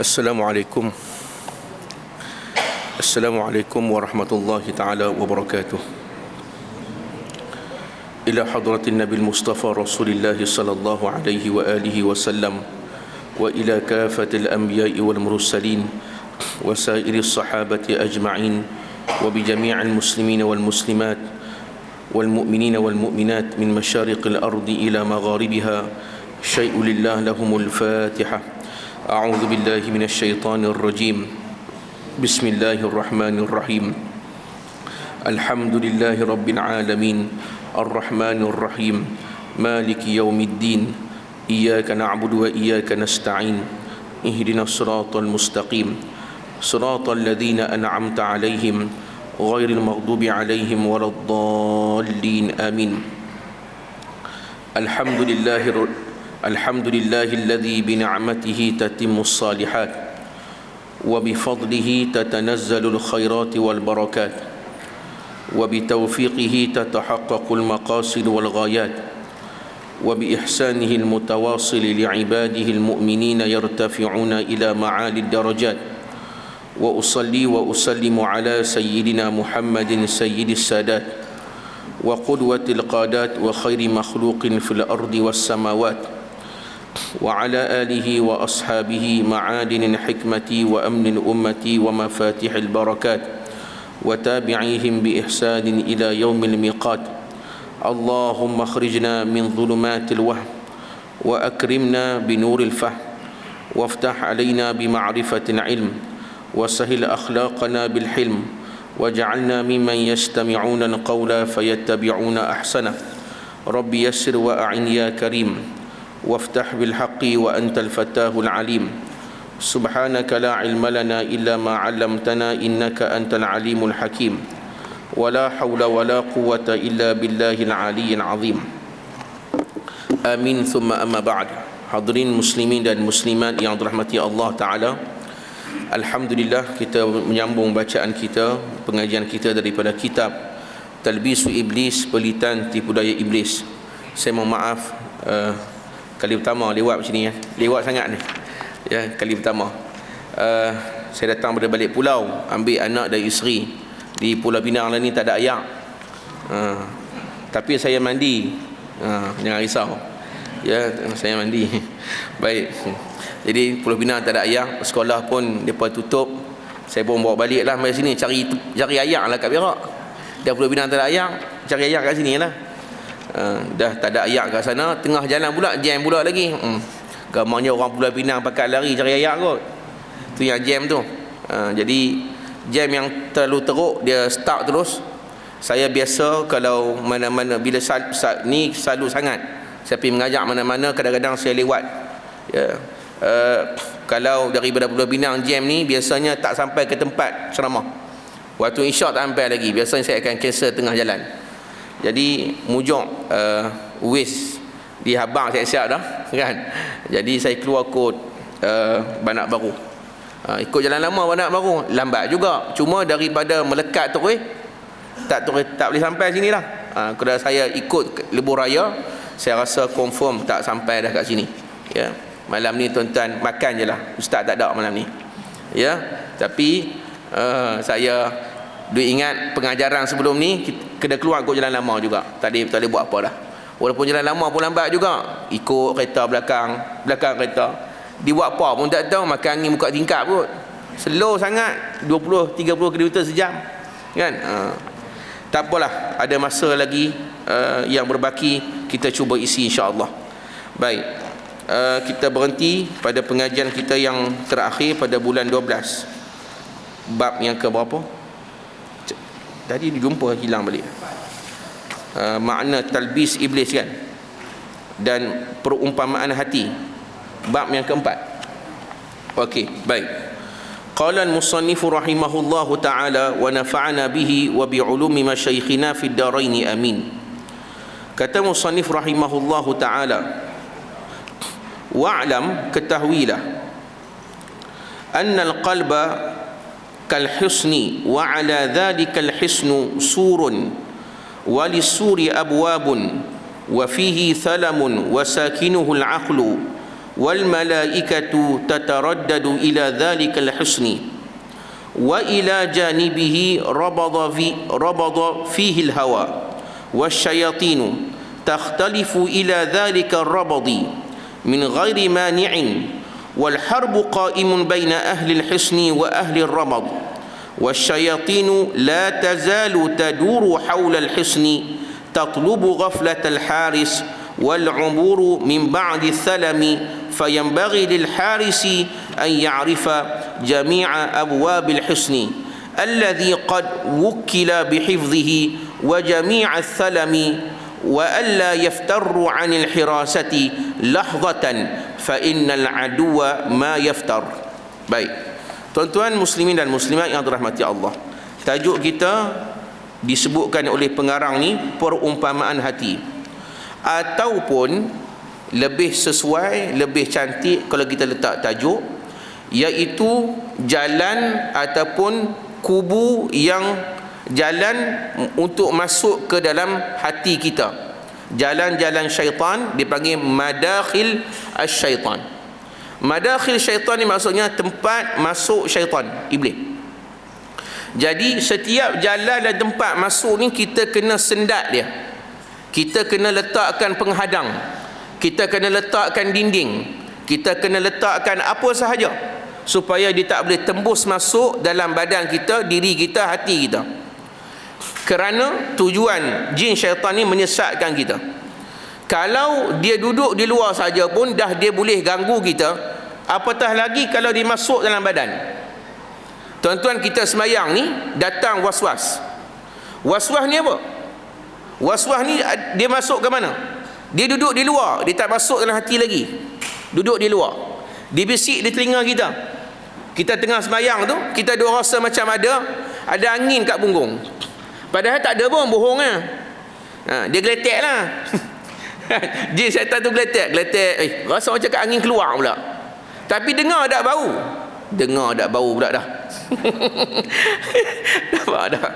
Assalamualaikum warahmatullahi ta'ala wabarakatuh. Ila hadratin Nabi Mustafa Rasulillah sallallahu alaihi wa alihi wasallam wa ila kafatil anbiya'i wal mursalin wa sairis sahabati ajma'in wa bi jami'il muslimina wal muslimat wal mu'minina wal mu'minat min masyariqil ardi ila magharibiha syai'u lillah lahumul fatihah. أعوذ بالله من الشيطان الرجيم بسم الله الرحمن الرحيم الحمد لله رب العالمين الرحمن الرحيم مالك يوم الدين إياك نعبد وإياك نستعين اهدنا الصراط المستقيم صراط الذين أنعمت عليهم غير المغضوب عليهم ولا الضالين آمين الحمد لله الذي بنعمته تتم الصالحات وبفضله تتنزل الخيرات والبركات وبتوفيقه تتحقق المقاصد والغايات وبإحسانه المتواصل لعباده المؤمنين يرتفعون إلى معالي الدرجات وأصلي وأسلم على سيدنا محمد سيد السادات وقدوة القادات وخير مخلوق في الأرض والسماوات وعلى آله وأصحابه معادن الحكمة وأمن الأمة ومفاتيح البركات وتابعيهم بإحسان إلى يوم الميقات اللهم اخرجنا من ظلمات الوهم وأكرمنا بنور الفهم وافتح علينا بمعرفة العلم وسهل أخلاقنا بالحلم واجعلنا ممن يستمعون القول فيتبعون أحسنه رب يسر وأعن يا كريم وافتح بالحق وأنت الفتاه العليم سبحانك لا علم لنا إلا ما علمتنا إنك أنت العليم الحكيم ولا حول ولا قوة إلا بالله العلي العظيم آمين ثم أما بعد. Hadirin muslimin dan muslimat yang dirahmati Allah Ta'ala, Alhamdulillah kita menyambung bacaan kita, pengajian kita daripada kitab Talbisu Iblis, Pelitan Tipu Daya Iblis. Saya mohon maaf kali pertama lewat macam ni ya. Lewat sangat ni. Ya, kali pertama. Saya datang dari balik pulau, ambil anak dan isteri. Di Pulau Pinang lah ni tak ada air. Tapi saya mandi. Jangan risau. Ya, saya mandi. Baik. Jadi Pulau Pinang tak ada air, sekolah pun depa tutup. Saya pun bawa balik lah mari sini cari air lah kat Perak. Dah Pulau Pinang tak ada air, cari air kat sini lah. Dah tak ada air kat sana, tengah jalan pula jam pula lagi. Gamanya orang Pulau Pinang pakai lari cari air kot. Tu yang jam tu. Jadi jam yang terlalu teruk dia start terus. Saya biasa kalau mana-mana bila ni selalu sangat saya pergi mengajar mana-mana, kadang-kadang saya lewat. Ya. Kalau daripada Pulau Pinang jam ni biasanya tak sampai ke tempat ceramah. Waktu isyak tak sampai lagi. Biasanya saya akan cancel tengah jalan. Jadi mujuk waste di Habang siap-siap dah kan. Jadi saya keluar kod Banak Baru. Ikut jalan lama Banak Baru lambat juga. Cuma daripada melekat tu tak boleh sampai sini dah. Kalau saya ikut Lebuh Raya, saya rasa confirm tak sampai dah kat sini. Ya. Malam ni tuan-tuan makan je lah. Ustaz tak ada malam ni. Ya. Tapi saya ingat pengajaran sebelum ni kena keluar ikut jalan lama juga. Tak boleh buat apa dah. Walaupun jalan lama pun lambat juga. Ikut kereta belakang kereta. Dibuat apa pun tak tahu, makan angin buka tingkap kot. Slow sangat, 20-30 km sejam. Kan? Tak apalah, ada masa lagi yang berbaki, kita cuba isi insya-Allah. Baik. Kita berhenti pada pengajian kita yang terakhir pada bulan 12. Bab yang ke berapa? Tadi dijumpa hilang balik. Makna talbis iblis kan, dan perumpamaan hati. Bab yang keempat. Okey, baik. Qala al-musannif rahimahullahu ta'ala wa nafa'ana bihi wa bi'ulumi masyayikhina fid darain amin. Kata musannif rahimahullahu ta'ala, wa'lam, ketahuilah, anna al-qalba kalhisni wa ala dhalika al-hisnu surun wa lisuri abwabun wa fihi thalamun wa sakinuhu al-aqlu wal malaikatu tataraddadu ila dhalikal husni wa ila janibihi rabada fihi al-hawa wasyayatinu takhtalifu ila dhalika ar-rabadi min ghairi mani'in wal harbu qa'imun baina ahli al-husni wa ahli ar-rabad wasyayatinu la tazalu taduru hawla al-husni tatlubu ghaflat al-haris wal 'umuru min ba'di thalami فينبغي للحارس أن يعرف جميع أبواب الحسن الذي قد وكل بحفظه وجميع الثلم وألا يفتر عن الحراسة لحظة فإن العدو ما يفتر. Baik, tuan-tuan muslimin dan muslimat yang dirahmati Allah, tajuk kita disebutkan oleh pengarang ni perumpamaan hati, ataupun lebih sesuai, lebih cantik kalau kita letak tajuk, iaitu jalan ataupun kubu yang jalan untuk masuk ke dalam hati kita. Jalan-jalan syaitan dipanggil madakhil asy-syaitan. Madakhil syaitan ni maksudnya tempat masuk syaitan, iblis. Jadi setiap jalan dan tempat masuk ni kita kena sendat dia. Kita kena letakkan penghadang. Kita kena letakkan dinding, kita kena letakkan apa sahaja supaya dia tak boleh tembus masuk dalam badan kita, diri kita, hati kita. Kerana tujuan jin syaitan ni menyesatkan kita. Kalau dia duduk di luar saja pun dah dia boleh ganggu kita, apatah lagi kalau dia masuk dalam badan. Tuan-tuan, kita semayang ni datang was-was. Was-was ni apa? Was-was ni dia masuk ke mana? Dia duduk di luar, dia tak masuk dalam hati lagi. Duduk di luar, dia bisik di telinga kita. Kita tengah semayang tu, kita duk rasa macam ada angin kat punggung. Padahal tak ada pun, bohong lah. Dia geletek lah. Jin syaitan tu geletek. Rasa macam kat angin keluar pula. Tapi dengar tak bau? Dengar tak bau pula dah. Nampak dah?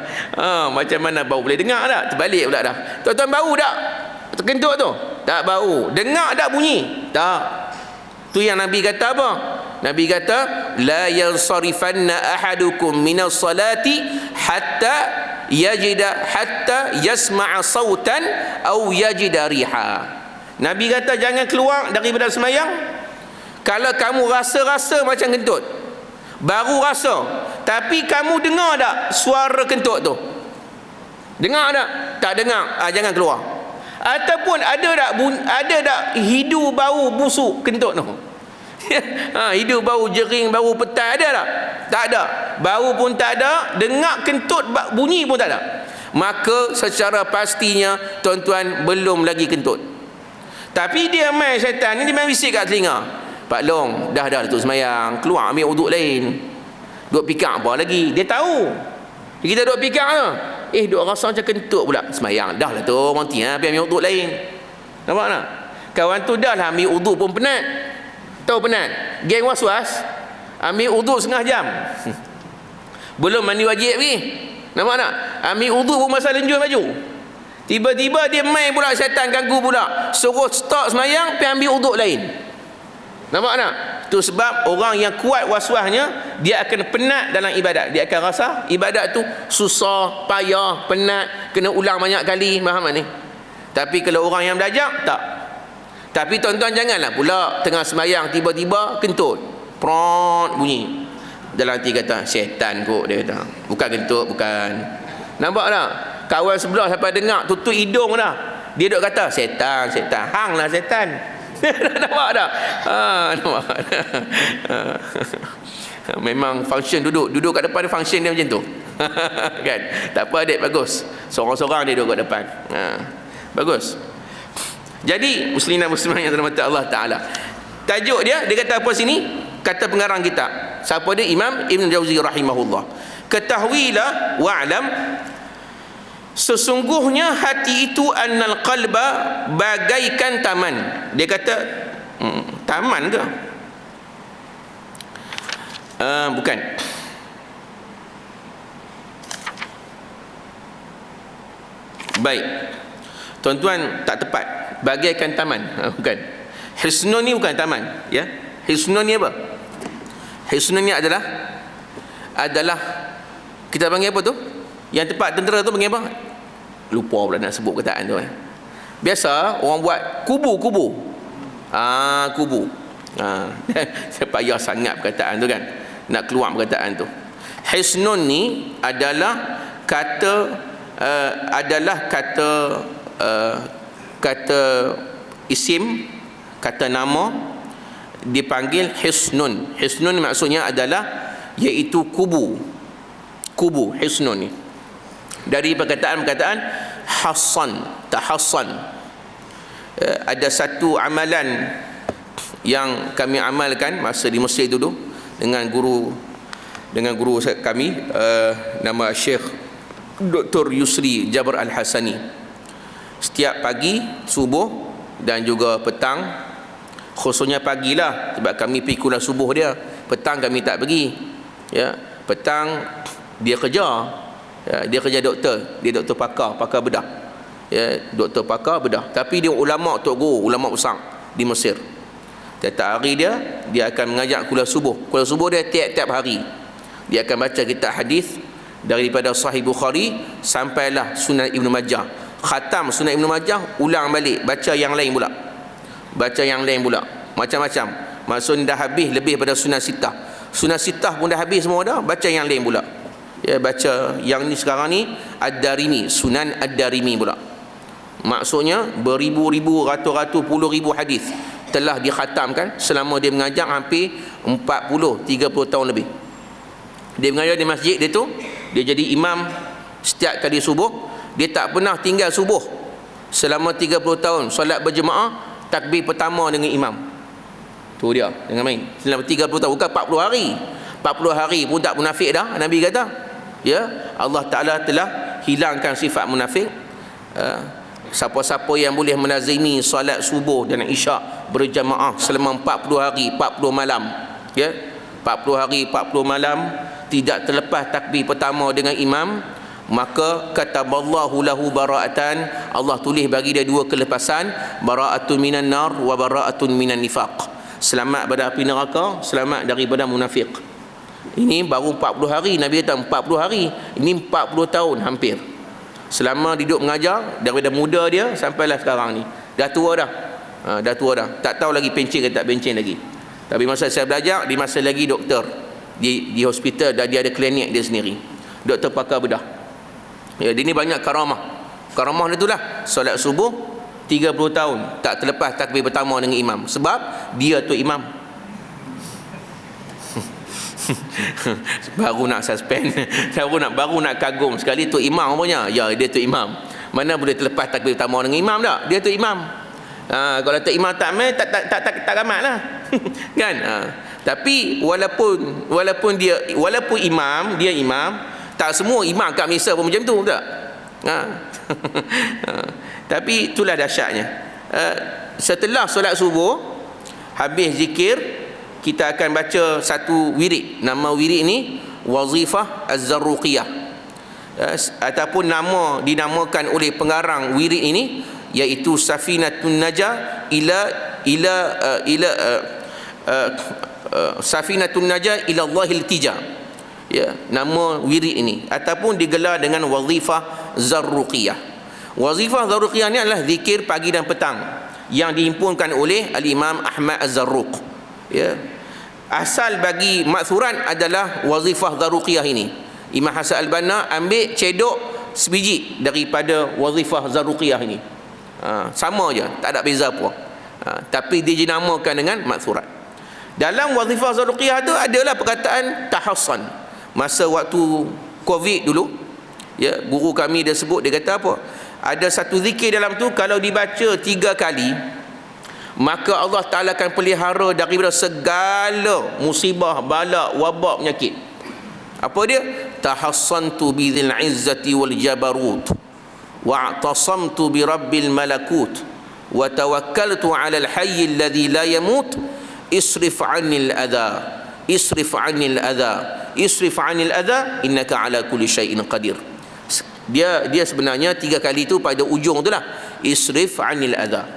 Macam mana bau boleh dengar tak? Terbalik pula dah. Tuan-tuan, bau tak? Kentut tu? Tak bau. Dengar tak bunyi? Tak. Tu yang Nabi kata apa? Nabi kata, la yansarifanna ahadukum minas salati hatta yasma'a sautan aw yajida riha. Nabi kata jangan keluar daripada semayang kalau kamu rasa-rasa macam kentut. Baru rasa, tapi kamu dengar tak suara kentut tu? Dengar tak? Tak dengar, jangan keluar. Ataupun ada tak hidu bau busuk kentut tu? Hidu bau jering, bau petai, ada tak? Tak ada. Bau pun tak ada, dengar kentut bunyi pun tak ada. Maka secara pastinya tuan-tuan belum lagi kentut. Tapi dia main syaitan ni, dia main bisik kat telinga. Pak Long, dah tu semayang, keluar ambil uduk lain. Duk pikir apa lagi? Dia tahu. Kita duk fikir tu. Duk rasa macam kentut pula. Semayang dah lah tu, orang tiap pergi ambil uduk lain. Nampak tak? Kawan tu dah lah ambil uduk pun penat. Tahu penat? Geng was-was ambil uduk setengah jam. Belum mandi wajib lagi. Nampak tak? Ambil uduk pun masa lenjur baju. Tiba-tiba dia main pula, syaitan ganggu pula. Suruh stop semayang, pergi ambil uduk lain. Nampak tak? Itu sebab orang yang kuat was-wasnya, dia akan penat dalam ibadat. Dia akan rasa ibadat tu susah, payah, penat, kena ulang banyak kali. Faham ni? Tapi kalau orang yang belajar, tak. Tapi tuan-tuan janganlah pula tengah semayang tiba-tiba kentut. Pront bunyi. Dalam hati kata, syaitan kot, dia kata. Bukan kentut, bukan. Nampak tak? Kawan sebelah sampai dengar, tutup hidung dah. Dia duk kata, syaitan. Hang lah syaitan. Nampak tak? Nampak. Memang function duduk kat depan dia, function dia macam tu. Kan? Tak apa adik, bagus. Seorang-seorang dia duduk kat depan. Bagus. Jadi muslimin dan muslimat yang dirahmati Allah Taala, tajuk dia kata apa sini? Kata pengarang kitab, siapa dia? Imam Ibn Jauzi rahimahullah. Ketahuilah wa'lam, sesungguhnya hati itu annal qalba bagaikan taman. Dia kata taman ke? Bukan. Baik, tuan-tuan, tak tepat. Bagaikan taman, bukan. Hisnun ni bukan taman, ya. Hisnun ni apa? Hisnun ni adalah kita panggil apa tu? Yang tempat tentera tu panggil apa? Lupa pula nak sebut kataan tu. Biasa orang buat kubu. Kubu. Saya payah sangat perkataan tu kan. Nak keluar perkataan tu. Hisnun ni adalah kata isim, kata nama dipanggil hisnun. Hisnun maksudnya adalah iaitu kubu. Kubu hisnun ni. Dari perkataan hassan, tahassan. Ada satu amalan yang kami amalkan masa di Mesir dulu dengan guru kami, nama Syekh Dr. Yusri Jabr Al-Hasani. Setiap pagi subuh dan juga petang, khususnya pagilah sebab kami pergi kuliah subuh dia, petang kami tak pergi, ya. Petang dia kerja, ya, dia kerja doktor, dia doktor pakar bedah, ya, doktor pakar bedah, tapi dia ulama, tok guru, ulama besar di Mesir. Setiap hari dia akan mengajak kuliah subuh. Kuliah subuh dia tiap-tiap hari dia akan baca kitab hadis daripada Sahih Bukhari sampailah Sunan Ibnu Majah. Khatam Sunan Ibnu Majah, ulang balik, baca yang lain pula. Macam-macam. Maksudnya dah habis lebih pada Sunan Sittah. Sunan Sittah pun dah habis semua dah, baca yang lain pula. Ya, baca yang ni sekarang ni Ad-Darimi, Sunan Ad-Darimi pula. Maksudnya beribu-ribu, ratus-ratus, puluh-ribu hadis telah dikhatamkan selama dia mengajar hampir 40-30 tahun lebih. Dia mengajar di masjid dia tu, dia jadi imam setiap kali subuh. Dia tak pernah tinggal subuh selama 30 tahun. Solat berjemaah, takbir pertama dengan imam. Tu dia, dengan main. Selama 30 tahun, bukan 40 hari. 40 hari pun tak munafik dah, Nabi kata. Ya, Allah Ta'ala telah hilangkan sifat munafik. Siapa-siapa yang boleh menazimi solat subuh dan isyak berjemaah selama 40 hari, 40 malam, ya, 40 hari, 40 malam, tidak terlepas takbir pertama dengan imam, maka kataballahu lahu bara'atan, Allah tulis bagi dia dua kelepasan, bara'atun minan nar wa bara'atun minan nifaq. Selamat pada api neraka, selamat daripada munafik. Ini baru 40 hari, Nabi kata 40 hari. Ini 40 tahun hampir. Selama duduk mengajar daripada muda dia sampailah sekarang ni. Dah tua dah. Tak tahu lagi pencen ke tak pencen lagi. Tapi masa saya belajar, di masa lagi doktor di hospital, dan dia ada klinik dia sendiri. Doktor pakar bedah. Ya, dia ni banyak karamah. Karamah dia itulah solat subuh 30 tahun tak terlepas takbir pertama dengan imam. Sebab dia tu imam. baru nak suspend baru nak kagum sekali tu imam punya. Ya, dia tu imam. Mana boleh terlepas takbir pertama dengan imam tak? Dia tu imam. Kalau tak imam tak main tak ramat lah. Kan? Tapi walaupun imam, dia imam, tak semua imam kat Malaysia pun macam tu, tak? Tapi itulah dahsyatnya. Setelah solat subuh, habis zikir, kita akan baca satu wirid. Nama wirid ni Wazifah Az-Zarruqiyah, ataupun nama dinamakan oleh pengarang wirid ini iaitu Safinatun Najah ila Safinatun Najah ila Allahil Tija. Ya, nama wirid ini ataupun digelar dengan Wazifah Zarruqiyah. Wazifah Zarruqiyah ni adalah zikir pagi dan petang yang dihimpunkan oleh Al-Imam Ahmad Az-Zarruq. Ya. Asal bagi maksuran adalah Wazifah Zarruqiyah ini. Imam Hasan Al-Banna ambil cedok sebiji daripada Wazifah Zarruqiyah ini. Sama je, tak ada beza apa. Tapi dia dinamakan dengan maksurat. Dalam Wazifah Zarruqiyah tu adalah perkataan tahassan. Masa waktu Covid dulu, ya, guru kami dia sebut, dia kata apa? Ada satu zikir dalam tu, kalau dibaca 3 kali, maka Allah Ta'ala akan pelihara daripada segala musibah, bala, wabak, penyakit. Apa dia? Tahassantu bidhil izzati wal jabarut wa'tasamtu bi rabbil malakut wa tawakkaltu 'ala al-hayy alladhi la yamut isrif 'anil adha isrif 'anil adha isrif 'anil adha innaka 'ala kulli syai'in qadir. Dia sebenarnya 3 kali tu pada ujung tu lah, isrif 'anil adha.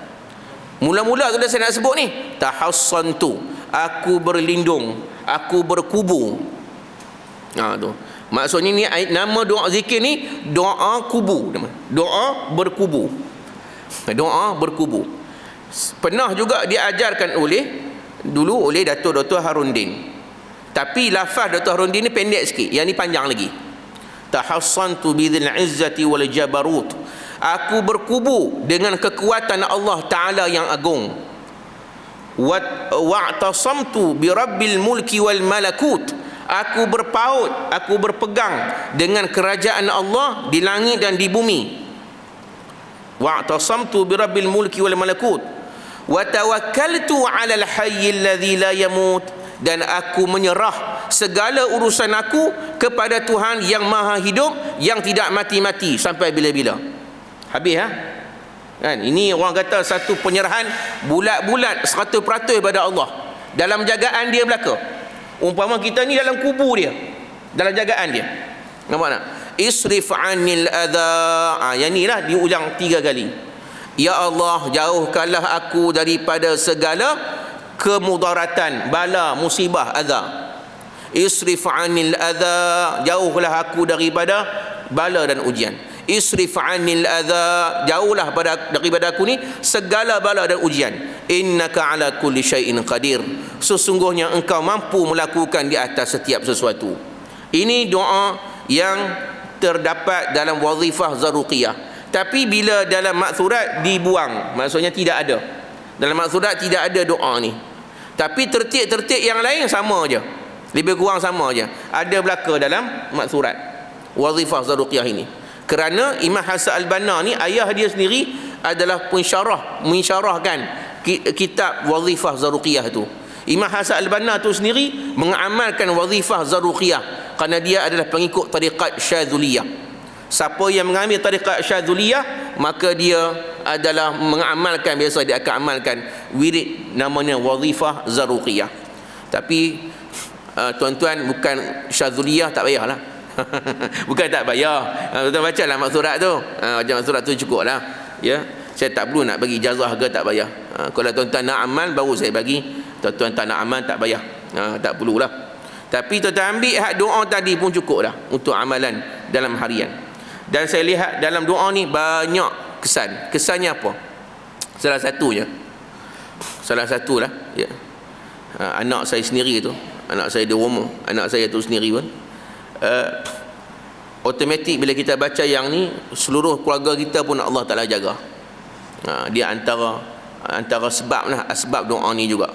Mula-mula kalau saya nak sebut ni, tahassantu, aku berlindung, aku berkubu. Tu. Maksudnya ni nama doa zikir ni doa kubu, doa berkubu. Doa berkubu. Pernah juga diajarkan dulu oleh Datuk Dr. Harundin. Tapi lafaz Dr. Harundin ni pendek sikit, yang ni panjang lagi. Tahassantu bidzil izzati wal jabarut. Aku berkubu dengan kekuatan Allah Ta'ala yang agung. Wa'tasamtu bi rabbil mulki wal malakut. Aku berpaut, aku berpegang dengan kerajaan Allah di langit dan di bumi. Wa'tasamtu bi rabbil mulki wal malakut. Wa tawakkaltu 'alal hayyil ladzi la yamut. Dan aku menyerah segala urusan aku kepada Tuhan yang maha hidup, yang tidak mati-mati sampai bila-bila. Habis kan? Ini orang kata satu penyerahan bulat-bulat 100% pada Allah dalam jagaan dia belaka. Umpama kita ni dalam kubu dia, dalam jagaan dia. Nampak tak? Isrif 'anil adha. Yang ni lah diulang 3 kali. Ya Allah, jauhkanlah aku daripada segala kemudaratan, bala, musibah, adha. Isrif 'anil adha, jauhlah aku daripada bala dan ujian. Isrif 'anil adha, jauhlah daripada aku ni segala bala dan ujian. Innaka 'ala kulli syai'in qadir. Sesungguhnya engkau mampu melakukan di atas setiap sesuatu. Ini doa yang terdapat dalam wazifah zaruqiyah. Tapi bila dalam maksurat dibuang, maksudnya tidak ada. Dalam maksurat tidak ada doa ni. Tapi tertib-tertib yang lain sama aja. Lebih kurang sama aja. Ada belaka dalam maksurat wazifah zaruqiyah ini. Kerana Imam Hasan Al-Banna ni, ayah dia sendiri adalah mensyarahkan kitab wazifah zaruqiyah tu. Imam Hasan Al-Banna tu sendiri mengamalkan wazifah zaruqiyah kerana dia adalah pengikut tariqat Syadzuliyah. Siapa yang mengambil tariqat Syadzuliyah, maka dia adalah mengamalkan, biasa dia akan amalkan wirid namanya wazifah zaruqiyah. Tapi tuan-tuan bukan Syadzuliyah tak payahlah. Bukan tak payah. Tuan-tuan bacalah maksurat tu. Baca maksurat tu cukuplah. Ya. Saya tak perlu nak bagi ijazah ke, tak payah. Kalau tuan-tuan nak amal baru saya bagi. Tuan-tuan tak nak amal tak payah. Tak perlulah. Tapi tuan-tuan ambil hak doa tadi pun cukup dah untuk amalan dalam harian. Dan saya lihat dalam doa ni banyak kesan. Kesannya apa? Salah satunya, ya, anak saya sendiri tu, anak saya di rumah, anak saya tu sendiri pun automatik bila kita baca yang ni, seluruh keluarga kita pun Allah Ta'ala jaga. Dia antara sebab lah, asbab doa ni juga.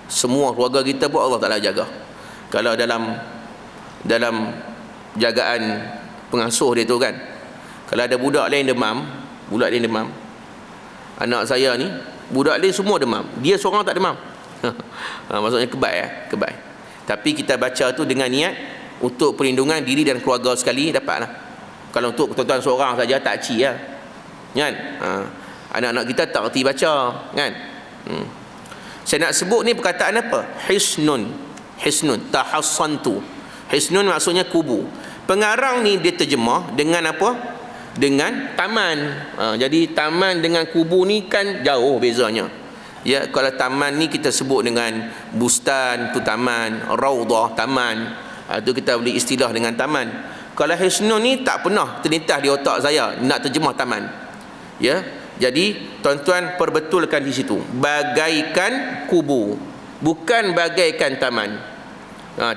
Semua keluarga kita pun Allah Ta'ala jaga. Kalau dalam jagaan pengasuh dia tu kan, kalau ada budak lain demam, anak saya ni budak lain semua demam, dia seorang tak demam. Maksudnya kebai. Tapi kita baca tu dengan niat untuk perlindungan diri dan keluarga sekali, dapatlah. Kalau untuk tuan-tuan seorang saja tak ci lah kan. Anak-anak kita tak reti baca kan. Saya nak sebut ni perkataan apa? Hisnun, tahassantu. Hisnun maksudnya kubu. Pengarang ni dia terjemah dengan apa? Dengan taman. Jadi taman dengan kubu ni kan jauh bezanya. Ya, kalau taman ni kita sebut dengan bustan tu taman, raudhah taman. Tu kita boleh istilah dengan taman. Kalau hisnun ni tak pernah terlintas di otak saya nak terjemah taman. Ya. Jadi tuan-tuan perbetulkan di situ. Bagaikan kubu, bukan bagaikan taman.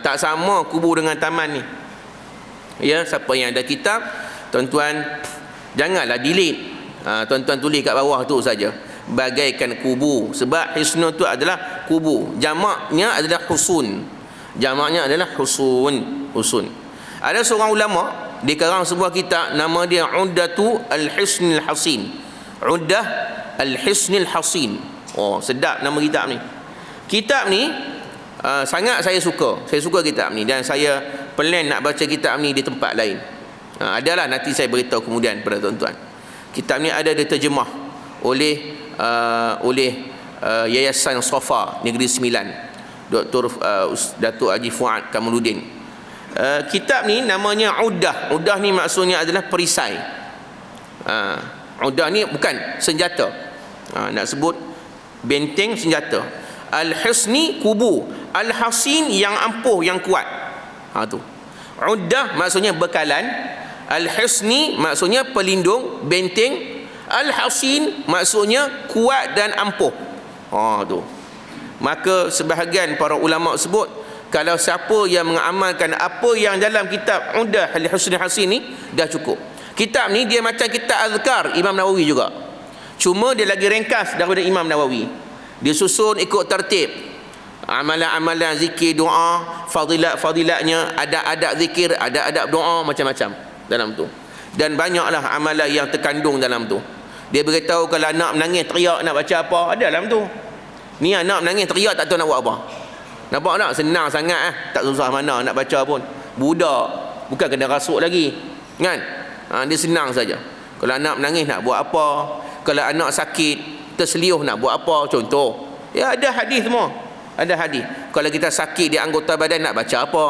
Tak sama kubu dengan taman ni. Ya, siapa yang ada kitab, tuan-tuan janganlah delete. Tuan-tuan tulis kat bawah tu saja. Bagaikan kubu. Sebab hisnun tu adalah kubu. Jamaknya adalah husun. Husun. Ada seorang ulama di karang sebuah kitab, nama dia Uddatu Al-Hisnil Hasin. Uddah Al-Hisnil Hasin. Sedap nama kitab ni. Kitab ni sangat saya suka. Saya suka kitab ni dan saya plan nak baca kitab ni di tempat lain. Adalah nanti saya beritahu kemudian kepada tuan-tuan. Kitab ni ada diterjemah oleh Yayasan Safa Negeri Sembilan, Dr. Datuk Haji Fuad Kamaluddin. Kitab ni namanya Uddah. Uddah ni maksudnya adalah perisai. Uddah ni bukan senjata. Nak sebut benteng senjata. Al-husni kubu, al-hasin yang ampuh, yang kuat. Tu. Uddah maksudnya bekalan, al-husni maksudnya pelindung, benteng, al-hasin maksudnya kuat dan ampuh. Tu. Maka sebahagian para ulama sebut, kalau siapa yang mengamalkan apa yang dalam kitab Uddah al-Husni Hasin ni, dah cukup. Kitab ni dia macam kitab Azkar Imam Nawawi juga, cuma dia lagi ringkas daripada Imam Nawawi. Dia susun ikut tertib, amalan-amalan zikir, doa, fadilat-fadilatnya, adab-adab zikir, adab-adab doa, macam-macam dalam tu. Dan banyaklah amalan yang terkandung dalam tu. Dia beritahu kalau anak menangis teriak nak baca apa, ada dalam tu. Ni anak menangis teriak tak tahu nak buat apa. Nampak tak? Senang sangat tak susah mana nak baca pun. Budak bukan kena rasuk lagi, kan? Dia senang saja. Kalau anak menangis nak buat apa, kalau anak sakit terseliuh nak buat apa, contoh. Ya, ada hadis semua. Ada hadis. Kalau kita sakit di anggota badan nak baca apa?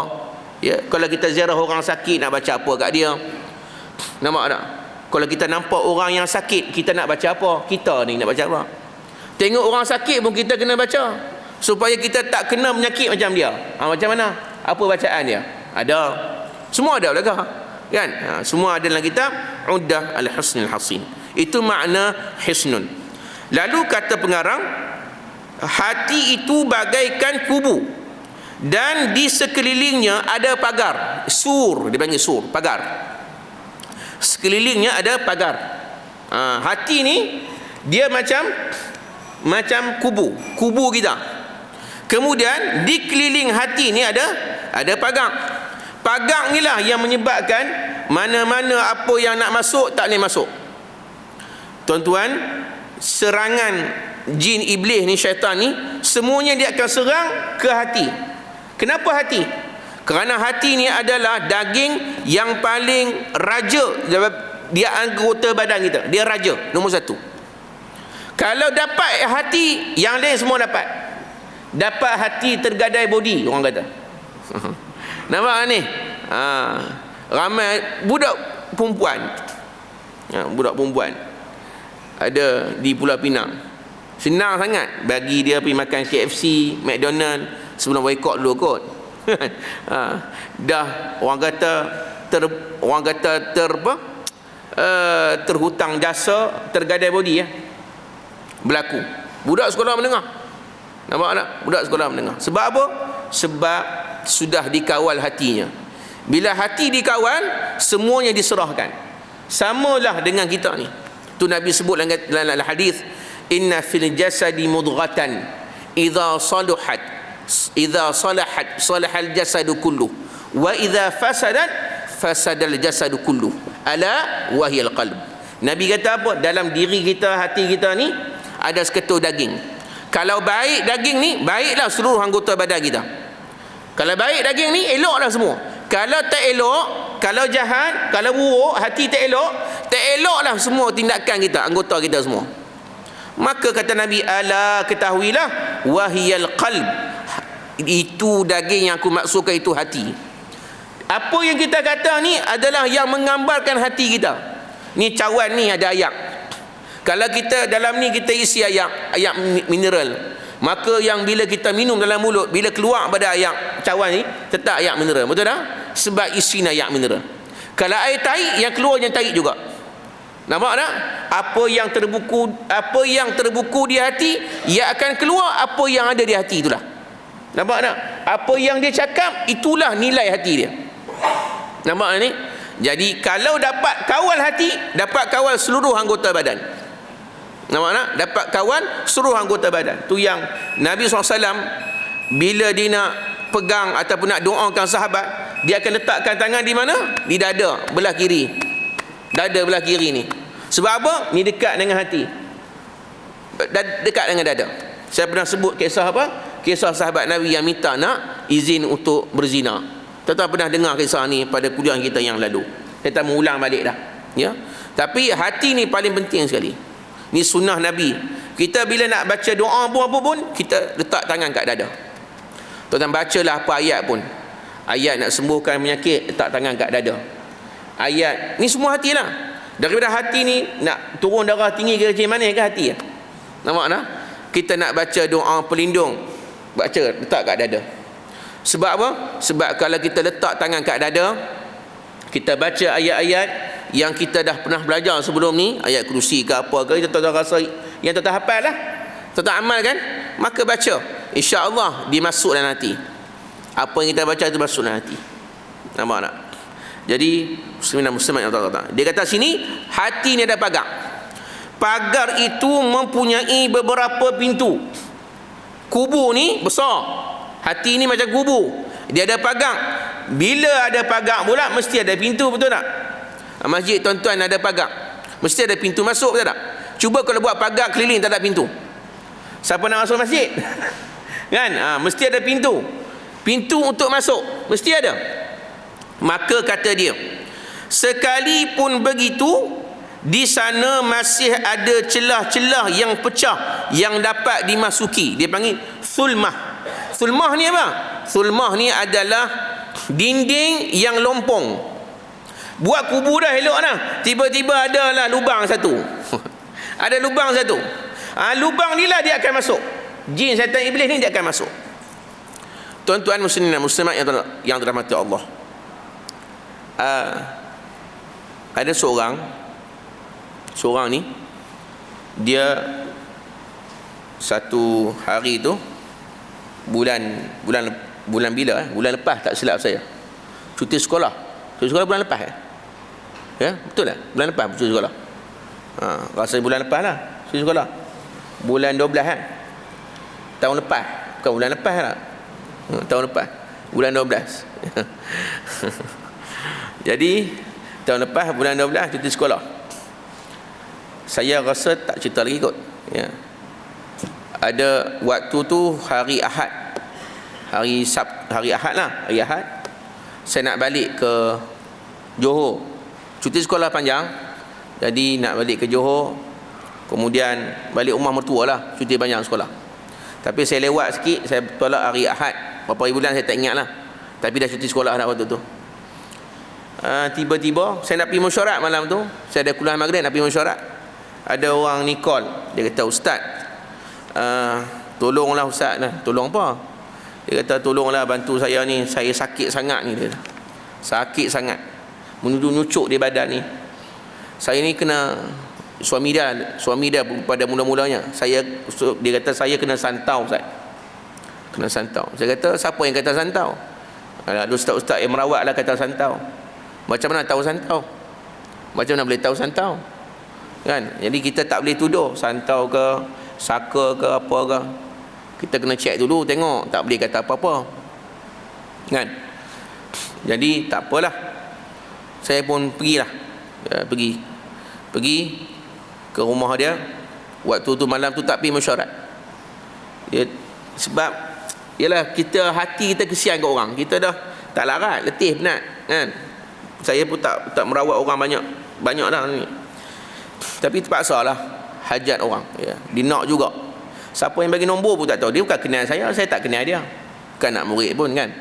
Ya, kalau kita ziarah orang sakit nak baca apa kat dia? Nampak tak? Kalau kita nampak orang yang sakit, kita nak baca apa? Kita ni nak baca apa? Tengok orang sakit pun kita kena baca, supaya kita tak kena penyakit macam dia. Macam mana? Apa bacaan dia? Ada. Semua ada belakang, kan? Semua ada dalam kitab Uddah al-Husnul Hasin. Itu makna hisnun. Lalu kata pengarang, hati itu bagaikan kubu, dan di sekelilingnya ada pagar. Sur, dia panggil sur, pagar. Sekelilingnya ada pagar. Hati ni dia macam kubu kita. Kemudian di keliling hati ni ada pagar. Pagar inilah yang menyebabkan mana-mana apa yang nak masuk tak boleh masuk. Tuan-tuan, serangan jin iblis ni, syaitan ni, semuanya dia akan serang ke hati. Kenapa hati? Kerana hati ni adalah daging yang paling raja. Dia anggota badan kita, dia raja nombor satu. Kalau dapat hati, yang lain semua dapat. Dapat hati tergadai body, orang kata. Nampak ni? Ramai budak perempuan. Budak perempuan ada di Pulau Pinang. Senang sangat bagi dia pergi makan KFC, McDonald sebelum boycott dulu kot. Dah orang kata terhutang jasa, tergadai body berlaku. Budak sekolah menengah. Nampak tak? Budak sekolah menengah. Sebab apa? Sebab sudah dikawal hatinya. Bila hati dikawal, semuanya diserahkan. Samalah dengan kita ni. Tu Nabi sebut dalam hadis, inna fil jasadi mudghatan idza salahat salahal jasadu kullu wa idza fasadal jasadu kullu ala wahiyal qalb. Nabi kata apa? Dalam diri kita, hati kita ni ada seketul daging. Kalau baik daging ni, baiklah seluruh anggota badan kita. Kalau baik daging ni, eloklah semua. Kalau tak elok, kalau jahat, kalau buruk, hati tak eloklah semua tindakan kita, anggota kita semua. Maka kata Nabi, ala ketahuilah, wahiyal qalb, itu daging yang aku maksudkan, itu hati. Apa yang kita kata ni adalah yang menggambarkan hati kita. Ni cawan ni ada ayak. Kalau kita dalam ni kita isi ayak mineral, maka yang bila kita minum dalam mulut, bila keluar pada ayak cawan ni tetap ayak mineral. Betul tak? Sebab isi ayak mineral. Kalau air tahi, yang keluar yang tahi juga. Nampak tak? Apa yang terbuku di hati, ia akan keluar apa yang ada di hati itulah. Nampak tak? Apa yang dia cakap, itulah nilai hati dia. Nampak ni? Jadi kalau dapat kawal hati, dapat kawal seluruh anggota badan. Nampak tak? Dapat kawal seluruh anggota badan. Tu yang Nabi SAW bila dia nak pegang ataupun nak doakan sahabat, dia akan letakkan tangan di mana? Di dada belah kiri. Dada belah kiri ni. Sebab apa? Ni dekat dengan hati. Dekat dengan dada. Saya pernah sebut kisah apa? Kisah sahabat Nabi yang minta nak izin untuk berzina. Tuan-tuan pernah dengar kisah ni pada kuliah kita yang lalu. Kita mengulang balik dah. Ya. Tapi hati ni paling penting sekali. Ni sunnah Nabi. Kita bila nak baca doa pun apa pun, kita letak tangan kat dada. Tuan-tuan bacalah apa ayat pun. Ayat nak sembuhkan penyakit, letak tangan kat dada. Ayat ni semua hatilah. Daripada hati ni nak turun darah tinggi ke kecil, mana ke hati. Nampak tak? kita nak baca doa pelindung, baca letak kat dada. Sebab apa? Sebab kalau kita letak tangan kat dada, kita baca ayat-ayat yang kita dah pernah belajar sebelum ni, ayat kursi ke apa ke, kita tak rasa yang tak hafal lah, tak amal kan, maka baca, insya-Allah dimasuk dalam hati. Apa yang kita baca itu masuk dalam hati. Nampak tak? Jadi muslimin dan muslimat yang Allah, dia kata sini hati ni ada pagar. Pagar itu mempunyai beberapa pintu. Kubur ni besar, hati ni macam kubur, dia ada pagar. Bila ada pagar pula mesti ada pintu, betul tak? Masjid tuan-tuan ada pagar, mesti ada pintu masuk, betul tak? Cuba kalau buat pagar keliling tak ada pintu, siapa nak masuk masjid? Kan? Mesti ada pintu. Pintu untuk masuk mesti ada. Maka kata dia, sekalipun begitu, di sana masih ada celah-celah yang pecah yang dapat dimasuki. Dia panggil sulmah. Sulmah ni apa? Sulmah ni adalah dinding yang lompong. Buat kubur dah elok dah, tiba-tiba ada lah lubang satu. Ada lubang satu. Lubang ni lah dia akan masuk. Jin, syaitan, iblis ni dia akan masuk. Tuan-tuan muslimin dan muslimat yang dirahmati Allah, ada seorang ni, dia satu hari tu bulan bila bulan lepas tak silap saya, cuti sekolah bulan lepas ya, betul tak? Bulan lepas cuti sekolah. Rasa bulan lepas lah cuti sekolah, bulan 12 kan, tahun lepas, bukan bulan lepas lah, tahun lepas, bulan 12. Jadi tahun lepas bulan 12 cuti sekolah. Saya rasa tak cerita lagi kot ya. Ada waktu tu hari Ahad, hari Ahad lah, hari Ahad saya nak balik ke Johor, cuti sekolah panjang, jadi nak balik ke Johor, kemudian balik rumah mertua lah, cuti panjang sekolah. Tapi saya lewat sikit, saya tolak hari Ahad, berapa hari bulan saya tak ingat lah, tapi dah cuti sekolah dah waktu tu. Tiba-tiba saya nak pergi mesyuarat malam tu, saya ada kuliah maghrib nak pergi mesyuarat. Ada orang ni call, dia kata, "Ustaz, tolonglah Ustaz lah." "Tolong apa?" Dia kata, "Tolonglah bantu saya ni, saya sakit sangat ni." Dia sakit sangat, menuju-nyucuk di badan ni. Saya ni kena, suami dia pada mula-mulanya, dia kata saya kena santau Ustaz. Kena santau. Saya kata, "Siapa yang kata santau?" Ada ustaz-ustaz yang merawat lah kata santau. Macam mana tahu santau? Macam mana boleh tahu santau? Kan? Jadi kita tak boleh tuduh santau ke, saka ke, apa ke. Kita kena cek dulu, tengok, tak boleh kata apa-apa. Kan? Jadi tak apalah, saya pun pergilah ya, pergi ke rumah dia. Waktu tu malam tu tak pergi mesyuarat ya, sebab yalah, hati kita kesian ke orang, kita dah tak larat, letih penat kan. Saya pun tak merawat orang banyak dah ni, tapi terpaksa lah, hajat orang ya, dinak juga. Siapa yang bagi nombor pun tak tahu, dia bukan kenal saya tak kenal dia, bukan nak murid pun kan.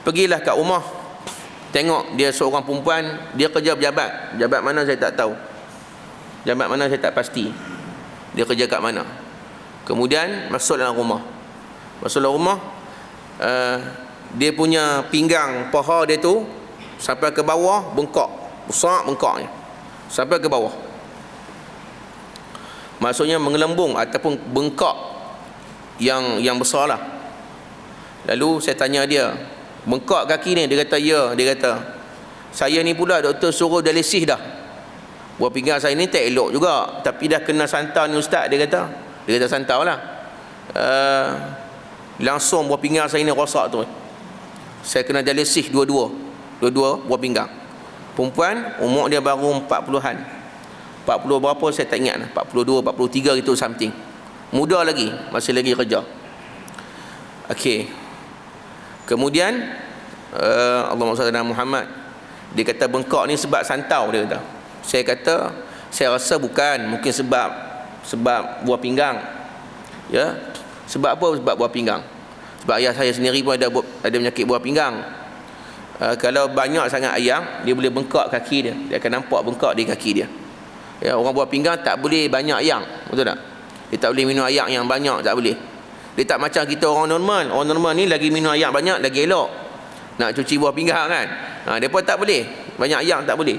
Pergilah kat rumah, tengok dia seorang perempuan, dia kerja pejabat mana saya tak tahu, jabat mana saya tak pasti, dia kerja kat mana. Kemudian masuk dalam rumah, dia punya pinggang paha dia tu sampai ke bawah bengkak, besar bengkaknya sampai ke bawah, maksudnya mengelembung ataupun bengkak yang besar lah. Lalu saya tanya dia, "Bengkak kaki ni?" Dia kata, "Ya." Dia kata, "Saya ni pula doktor suruh dialisis dah. Buah pinggang saya ni tak elok juga, tapi dah kena santau ni Ustaz." Dia kata santau lah. Langsung buah pinggang saya ni rosak tu. Saya kena dialisis dua-dua buah pinggang. Perempuan, umur dia baru 40-an. 40 berapa saya tak ingat lah, 42, 43 gitu something. Muda lagi, masih lagi kerja. Okey. Kemudian Allahumma salli ala Muhammad, dia kata bengkak ni sebab santau, dia kata. Saya kata, saya rasa bukan, mungkin sebab buah pinggang. Ya. Sebab apa? Sebab buah pinggang. Sebab ayah saya sendiri pun ada penyakit buah pinggang. Kalau banyak sangat ayam, dia boleh bengkak kaki dia. Dia akan nampak bengkak di kaki dia. Ya, orang buah pinggang tak boleh banyak ayam, betul tak? Dia tak boleh minum air yang banyak, tak boleh. Dia tak macam kita orang normal. Orang normal ni lagi minum air banyak lagi elok. Nak cuci buah pinggang kan. Depa tak boleh. Banyak air tak boleh.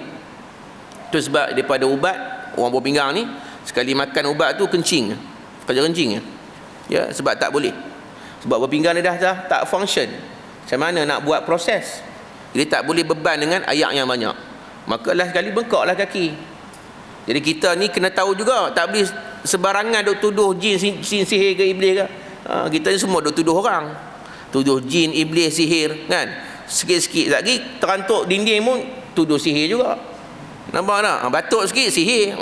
Tu sebab daripada ubat orang buah pinggang ni sekali makan ubat tu kencing. Kerja kencing. Ya, sebab tak boleh. Sebab buah pinggang dia dah tak function. Macam mana nak buat proses? Jadi tak boleh beban dengan air yang banyak. Maka lah sekali bengkaklah kaki. Jadi kita ni kena tahu juga, tak boleh sebarangan duk tuduh jin sihir ke iblis ke. Kita ni semua duk tuduh orang. Tuduh jin, iblis, sihir kan. Sikit-sikit lagi terantuk dinding pun tuduh sihir juga. Nampak tak? Batuk sikit sihir.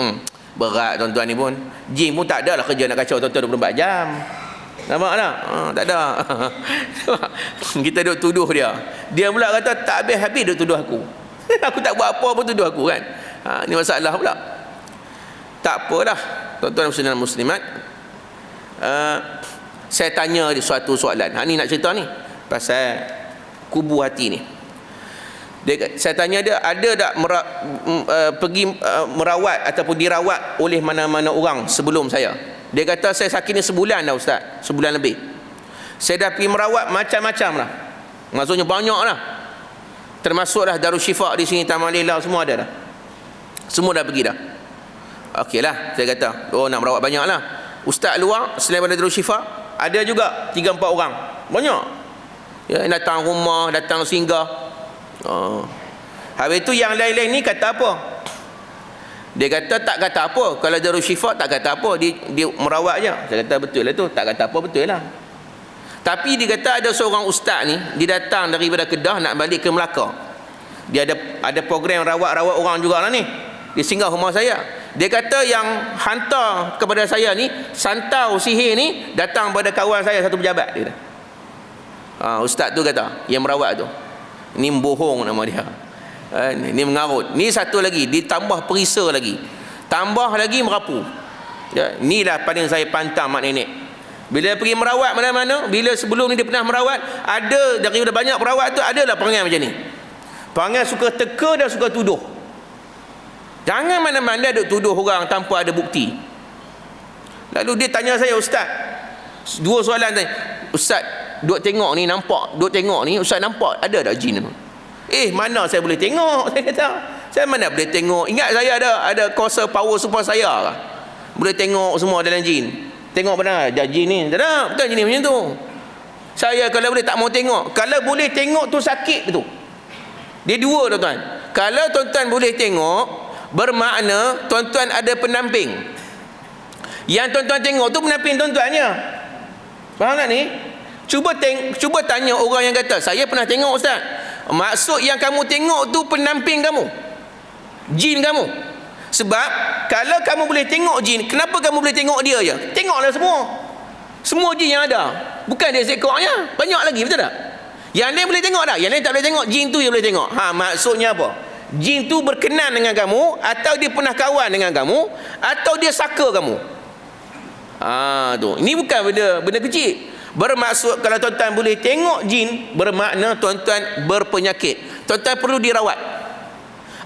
Berat tuan-tuan ni pun. Jin pun tak ada lah kerja nak kacau tuan-tuan 24 jam. Nampak tak? Tak ada. Kita duk tuduh dia. Dia pula kata tak habis-habis duk tuduh aku. Aku tak buat apa pun tuduh aku kan. Ni masalah pula. Tak apalah tuan-tuan muslimin dan muslimat. Saya tanya suatu soalan. Ni nak cerita ni pasal kubu hati ni. Saya tanya dia, ada tak pergi merawat ataupun dirawat oleh mana-mana orang sebelum saya? Dia kata saya sakit ni sebulan dah ustaz, sebulan lebih. Saya dah pergi merawat macam-macam lah. Maksudnya banyak lah. Termasuk dah Darul Syifa di sini, Taman Lela, semua ada dah. Semua dah pergi dah. Okeylah, saya kata, nak merawat banyak lah. Ustaz luar selain daripada Darul Syifa, ada juga 3-4 orang. Banyak. Ya, datang rumah, datang singgah. Habis tu yang lain-lain ni kata apa? Dia kata tak kata apa. Kalau Darul Syifa tak kata apa, dia merawat je. Saya kata betul lah tu, tak kata apa, betul lah. Tapi dia kata ada seorang ustaz ni, dia datang daripada Kedah nak balik ke Melaka. Dia ada program rawat-rawat orang jugalah ni. Dia singgah rumah saya. Dia kata yang hantar kepada saya ni, santau sihir ni datang pada kawan saya satu pejabat, dia kata. Ustaz tu kata, yang merawat tu. Ni bohong nama dia. Ni mengarut. Ni satu lagi, ditambah perisa lagi. Tambah lagi merapu. Ya, inilah paling saya pantang mak nenek. Bila pergi merawat mana-mana, bila sebelum ni dia pernah merawat, ada daripada banyak perawat tu adalah perangai macam ni. Perangai suka teka dan suka tuduh. Jangan mana-mana duk tuduh orang tanpa ada bukti. Lalu dia tanya saya, ustaz, dua soalan tadi. Ustaz, duk tengok ni, nampak, duk tengok ni, ustaz nampak ada tak jin tu? Mana saya boleh tengok? Saya kata, saya mana boleh tengok? Ingat saya ada kuasa power super saya lah. Boleh tengok semua dalam jin. Tengok benar ada jin ni. Tak ada, bukan jin ni macam tu. Saya kalau boleh tak mau tengok. Kalau boleh tengok tu sakit tu. Dia dua tuan-tuan. Kalau tuan-tuan boleh tengok, bermakna tuan-tuan ada pendamping. Yang tuan-tuan tengok tu pendamping tuan-tuannya. Faham tak ni? Cuba tanya orang yang kata, saya pernah tengok ustaz. Maksud yang kamu tengok tu pendamping kamu, jin kamu. Sebab kalau kamu boleh tengok jin, kenapa kamu boleh tengok dia je? Tengoklah semua jin yang ada. Bukan dia seekornya, banyak lagi, betul tak? Yang lain boleh tengok tak? Yang lain tak boleh tengok, jin tu yang boleh tengok. Maksudnya apa? Jin tu berkenan dengan kamu, atau dia pernah kawan dengan kamu, atau dia saka kamu. Tu. Ini bukan benda kecil. Bermaksud kalau tuan-tuan boleh tengok jin, bermakna tuan-tuan berpenyakit. Tuan-tuan perlu dirawat.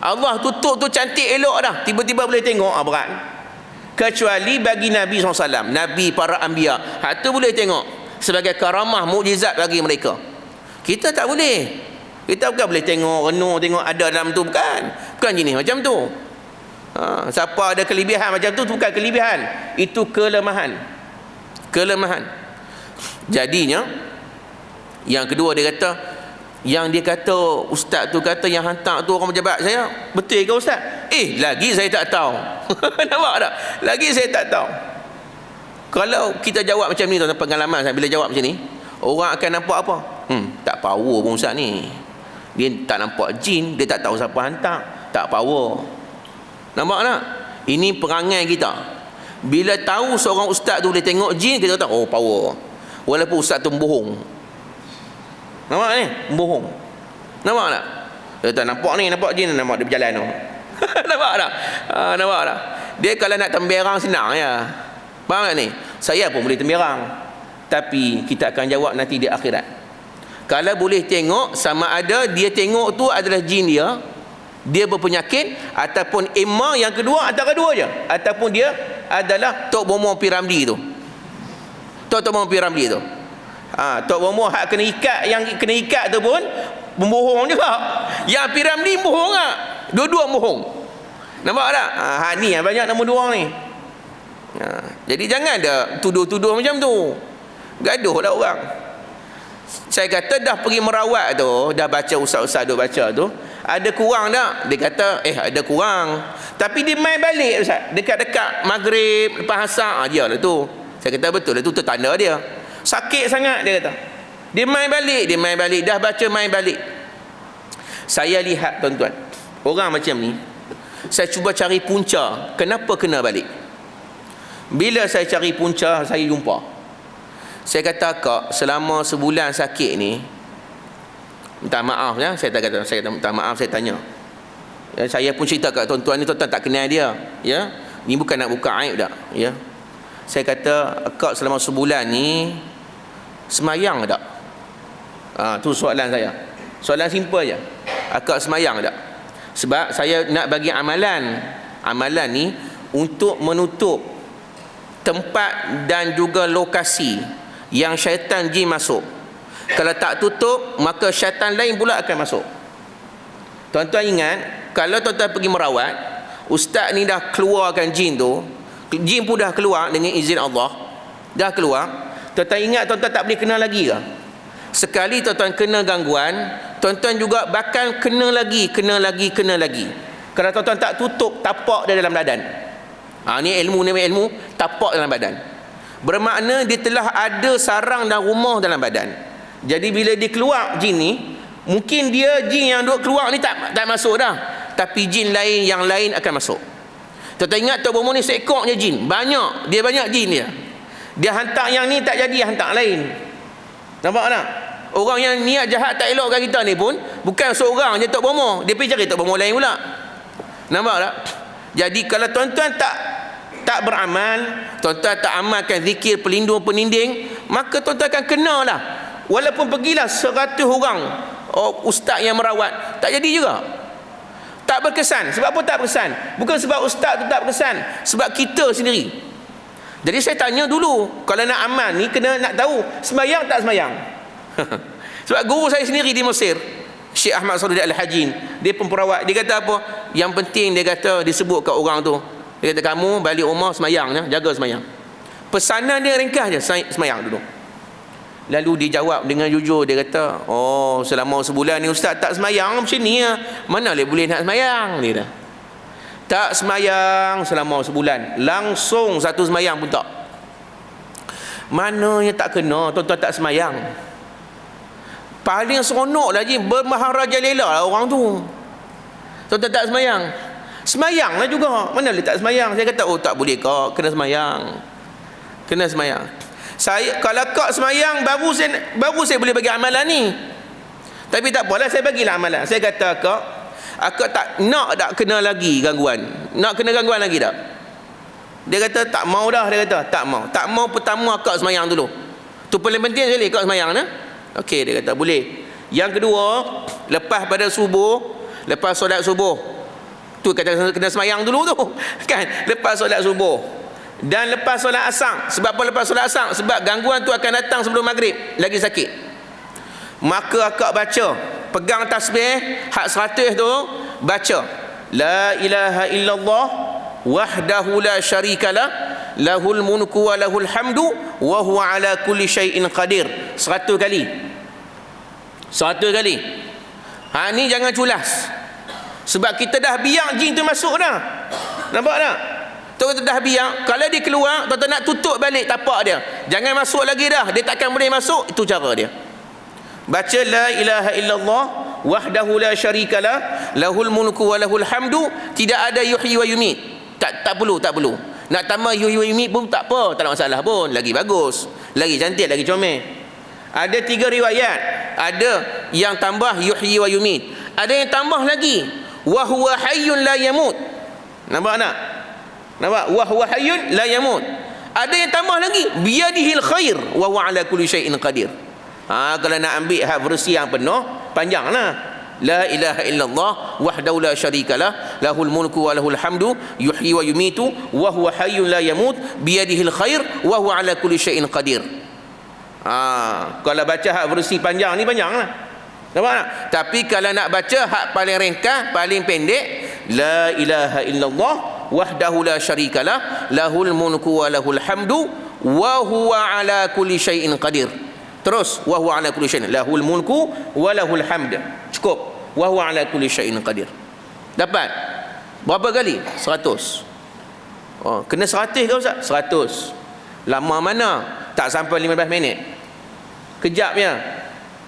Allah tutup tu cantik elok dah, tiba-tiba boleh tengok, berat. Kecuali bagi Nabi SAW, Nabi para Anbiya, hak tu boleh tengok sebagai karamah, mukjizat bagi mereka. Kita tak boleh. Kita bukan boleh tengok, renung, tengok ada dalam tu, bukan jenis macam tu. Siapa ada kelebihan macam tu bukan kelebihan, itu kelemahan. Jadinya yang kedua, dia kata, yang dia kata ustaz tu kata yang hantar tu orang pejabat saya, betul ke ustaz? Lagi saya tak tahu. Nampak tak? Lagi saya tak tahu. Kalau kita jawab macam ni, tuan-tuan, pengalaman saya bila jawab macam ni, orang akan nampak apa? Tak power pun ustaz ni. Dia tak nampak jin, dia tak tahu siapa hantar, tak power. Nampak tak? Ini perangai kita. Bila tahu seorang ustaz tu boleh tengok jin, kita tahu, power. Walaupun ustaz tu bohong. Nampak ni? Bohong. Nampak tak? Dia tak nampak ni, nampak jin, nampak dia berjalan tu. Nampak tak? Nampak tak? Dia kalau nak temberang senang ya. Faham tak ni? Saya pun boleh temberang. Tapi kita akan jawab nanti di akhirat. Kalau boleh tengok, sama ada dia tengok tu adalah jin dia berpenyakit, ataupun imma yang kedua, antara dua je, ataupun dia adalah Tok Bomo P. Ramli tu. Tok Bomo P. Ramli tu. Tok Bomo hak kena ikat, yang kena ikat tu pun membohong juga. Yang P. Ramli bohong tak? Dua-dua bohong. Nampak tak? Ni yang banyak nombor 2 ni. Jadi jangan dah tuduh-tuduh macam tu. Gaduh lah orang. Saya kata dah pergi merawat tu, dah baca ustaz-ustaz duk baca tu, ada kurang tak? Dia kata ada kurang. Tapi dia main balik ustaz, dekat-dekat maghrib lepas asar. Dia lah tu. Saya kata betul lah tu, tanda dia sakit sangat. Dia kata dia main balik, dah baca main balik. Saya lihat tuan-tuan, orang macam ni, saya cuba cari punca kenapa kena balik. Bila saya cari punca, saya jumpa. Saya kata, Kak, selama sebulan sakit ni, minta maaf ya, saya kata minta maaf, saya tanya. Ya, saya pun cerita kat tuan-tuan ni, tuan-tuan tak kenal dia, ya. Ni bukan nak buka aib dak, ya. Saya kata, Kak, selama sebulan ni semayang tak? Tu soalan saya. Soalan simple je. Kak semayang tak? Sebab saya nak bagi amalan ni untuk menutup tempat dan juga lokasi yang syaitan jin masuk. Kalau tak tutup, maka syaitan lain pula akan masuk. Tuan-tuan ingat, kalau tuan-tuan pergi merawat, ustaz ni dah keluarkan jin tu, jin pun dah keluar dengan izin Allah, dah keluar. Tuan-tuan ingat tuan-tuan tak boleh kena lagi ke? Sekali tuan-tuan kena gangguan, tuan-tuan juga bakal kena lagi. Kalau tuan-tuan tak tutup, tapak dia dalam badan. Ni ilmu tapak dalam badan. Bermakna dia telah ada sarang dan rumah dalam badan. Jadi bila dia keluar jin ni, mungkin dia jin yang duk keluar ni tak masuk dah, tapi jin lain yang lain akan masuk. Tuan-tuan ingat Tok Bomo ni seekor je jin, banyak jin dia. Dia hantar yang ni tak jadi, hantar lain. Nampak tak? Orang yang niat jahat tak elokkan kita ni pun bukan seorang je Tok Bomo, dia pergi cari Tok Bomo lain pula. Nampak tak? Jadi kalau tuan-tuan tak beramal, tuan-tuan tak amalkan zikir pelindung peninding, maka tuan-tuan akan kena lah. Walaupun pergilah 100 orang ustaz yang merawat, tak jadi juga. Tak berkesan. Sebab apa tak berkesan? Bukan sebab ustaz tu tak berkesan, sebab kita sendiri. Jadi saya tanya dulu, kalau nak amal ni kena nak tahu semayang tak semayang. Sebab guru saya sendiri di Mesir, Syekh Ahmad Sadudi Al-Hajin, dia pun perawat. Dia kata apa? Yang penting dia kata disebut kat orang tu, dia kata kamu balik rumah semayang ya, jaga semayang. Pesanan dia ringkas je, semayang dulu. Lalu dia jawab dengan jujur, dia kata, selama sebulan ni ustaz tak semayang macam ni ya. Mana boleh nak semayang? Dia dah tak semayang selama sebulan, langsung satu semayang pun tak. Mana yang tak kena tuan-tuan tak semayang? Paling seronok lagi bermaharajalela lah orang tu. Tuan-tuan tak semayang, semayang lah juga. Mana boleh tak semayang? Saya kata tak boleh kak, kena semayang. Saya kalau kak semayang baru saya boleh bagi amalan ni. Tapi tak apalah, saya bagilah amalan. Saya kata akak tak nak kena lagi gangguan. Nak kena gangguan lagi tak? Dia kata tak mau dah. Dia kata tak mau pertama akak semayang dulu. Tu paling penting sekali akak semayang nah. Okey, dia kata boleh. Yang kedua, lepas pada subuh, lepas solat subuh, tu kata kena semayang dulu tu kan, lepas solat subuh dan lepas solat asar. Sebab apa lepas solat asar? Sebab gangguan tu akan datang sebelum maghrib, lagi sakit. Maka akak baca, pegang tasbih hak 100 tu, baca la ilaha illallah wahdahu la syarikalah lahul mulku wa lahul hamdu wa huwa ala kulli syai'in qadir. 100 kali. Ni jangan culas. Sebab kita dah biar jin tu masuk dah. Nampak tak? Kita dah biar. Kalau dia keluar, tuan-tuan nak tutup balik tapak dia. Jangan masuk lagi dah. Dia takkan boleh masuk. Itu cara dia. Baca la ilaha illallah wahdahu la syarikalah lahul mulku wa lahul hamdu. Tidak ada yuhyi wa yumit. Tak perlu. Nak tambah yuhyi wa yumit pun tak apa, tak ada masalah pun. Lagi bagus, lagi cantik, lagi comel. Ada 3 riwayat. Ada yang tambah yuhyi wa yumit. Ada yang tambah lagi wa huwa hayyun la yamut. Nampak tak? Wa huwa hayyun la yamut. Ada yang tambah lagi biyadihil khair wa huwa ala kulli syai'in qadir. Kalau nak ambil versi yang penuh, panjanglah. La ilaha illallah wahdahu la syarikalah lahul mulku wa lahul hamdu yuhyi wa yumitu wa huwa hayyun la yamut biyadihil khair wa huwa ala kulli syai'in qadir. Kalau baca hak versi panjang ni panjanglah. Nampak tak? Tapi kalau nak baca hak paling ringkas, paling pendek, la ilaha illallah wahdahu la syarikalah lahul mulku wa lahul hamdu wa huwa ala kulli syai'in qadir. Terus wa huwa ala kulli syai'in, lahul mulku wa lahul hamd. Cukup. Wa huwa ala kulli syai'in qadir. Dapat berapa kali? 100. Kena 100 ke Ustaz? 100. Lama mana? Tak sampai 15 minit. Kejapnya.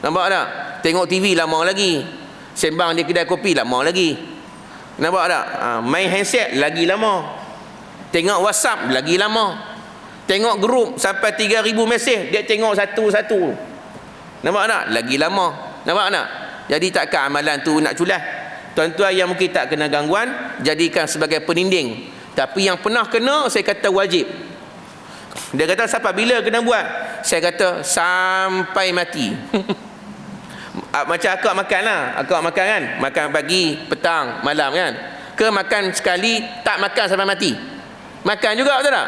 Nampak tak? Tengok TV lama lagi. Sembang di kedai kopi lama lagi. Nampak tak? Main handset lagi lama. Tengok WhatsApp lagi lama. Tengok grup sampai 3,000 mesej, dia tengok satu-satu. Nampak tak? Lagi lama. Nampak tak? Jadi takkan amalan tu nak culas. Tuan-tuan yang mungkin tak kena gangguan, jadikan sebagai peninding. Tapi yang pernah kena, saya kata wajib. Dia kata sampai bila kena buat? Saya kata sampai mati. Macam akak makan lah. Akak makan kan? Makan pagi, petang, malam kan? Ke makan sekali, tak makan sampai mati? Makan juga, betul tak?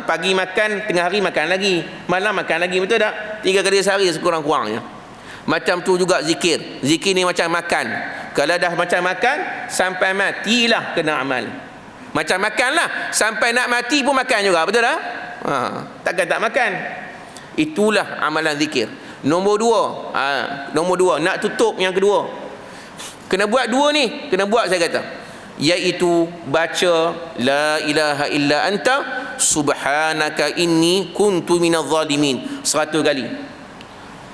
Pagi makan, tengah hari makan lagi, malam makan lagi, betul tak? 3 kali sehari sekurang-kurangnya. Macam tu juga zikir. Zikir ni macam makan. Kalau dah macam makan, sampai matilah kena amal. Macam makanlah, sampai nak mati pun makan juga, betul tak? Takkan tak makan. Itulah amalan zikir. Nombor 2, nak tutup yang kedua. Kena buat 2 ni, kena buat saya kata. Iaitu baca la ilaha illa anta subhanaka inni kuntu minadh zalimin 100 kali.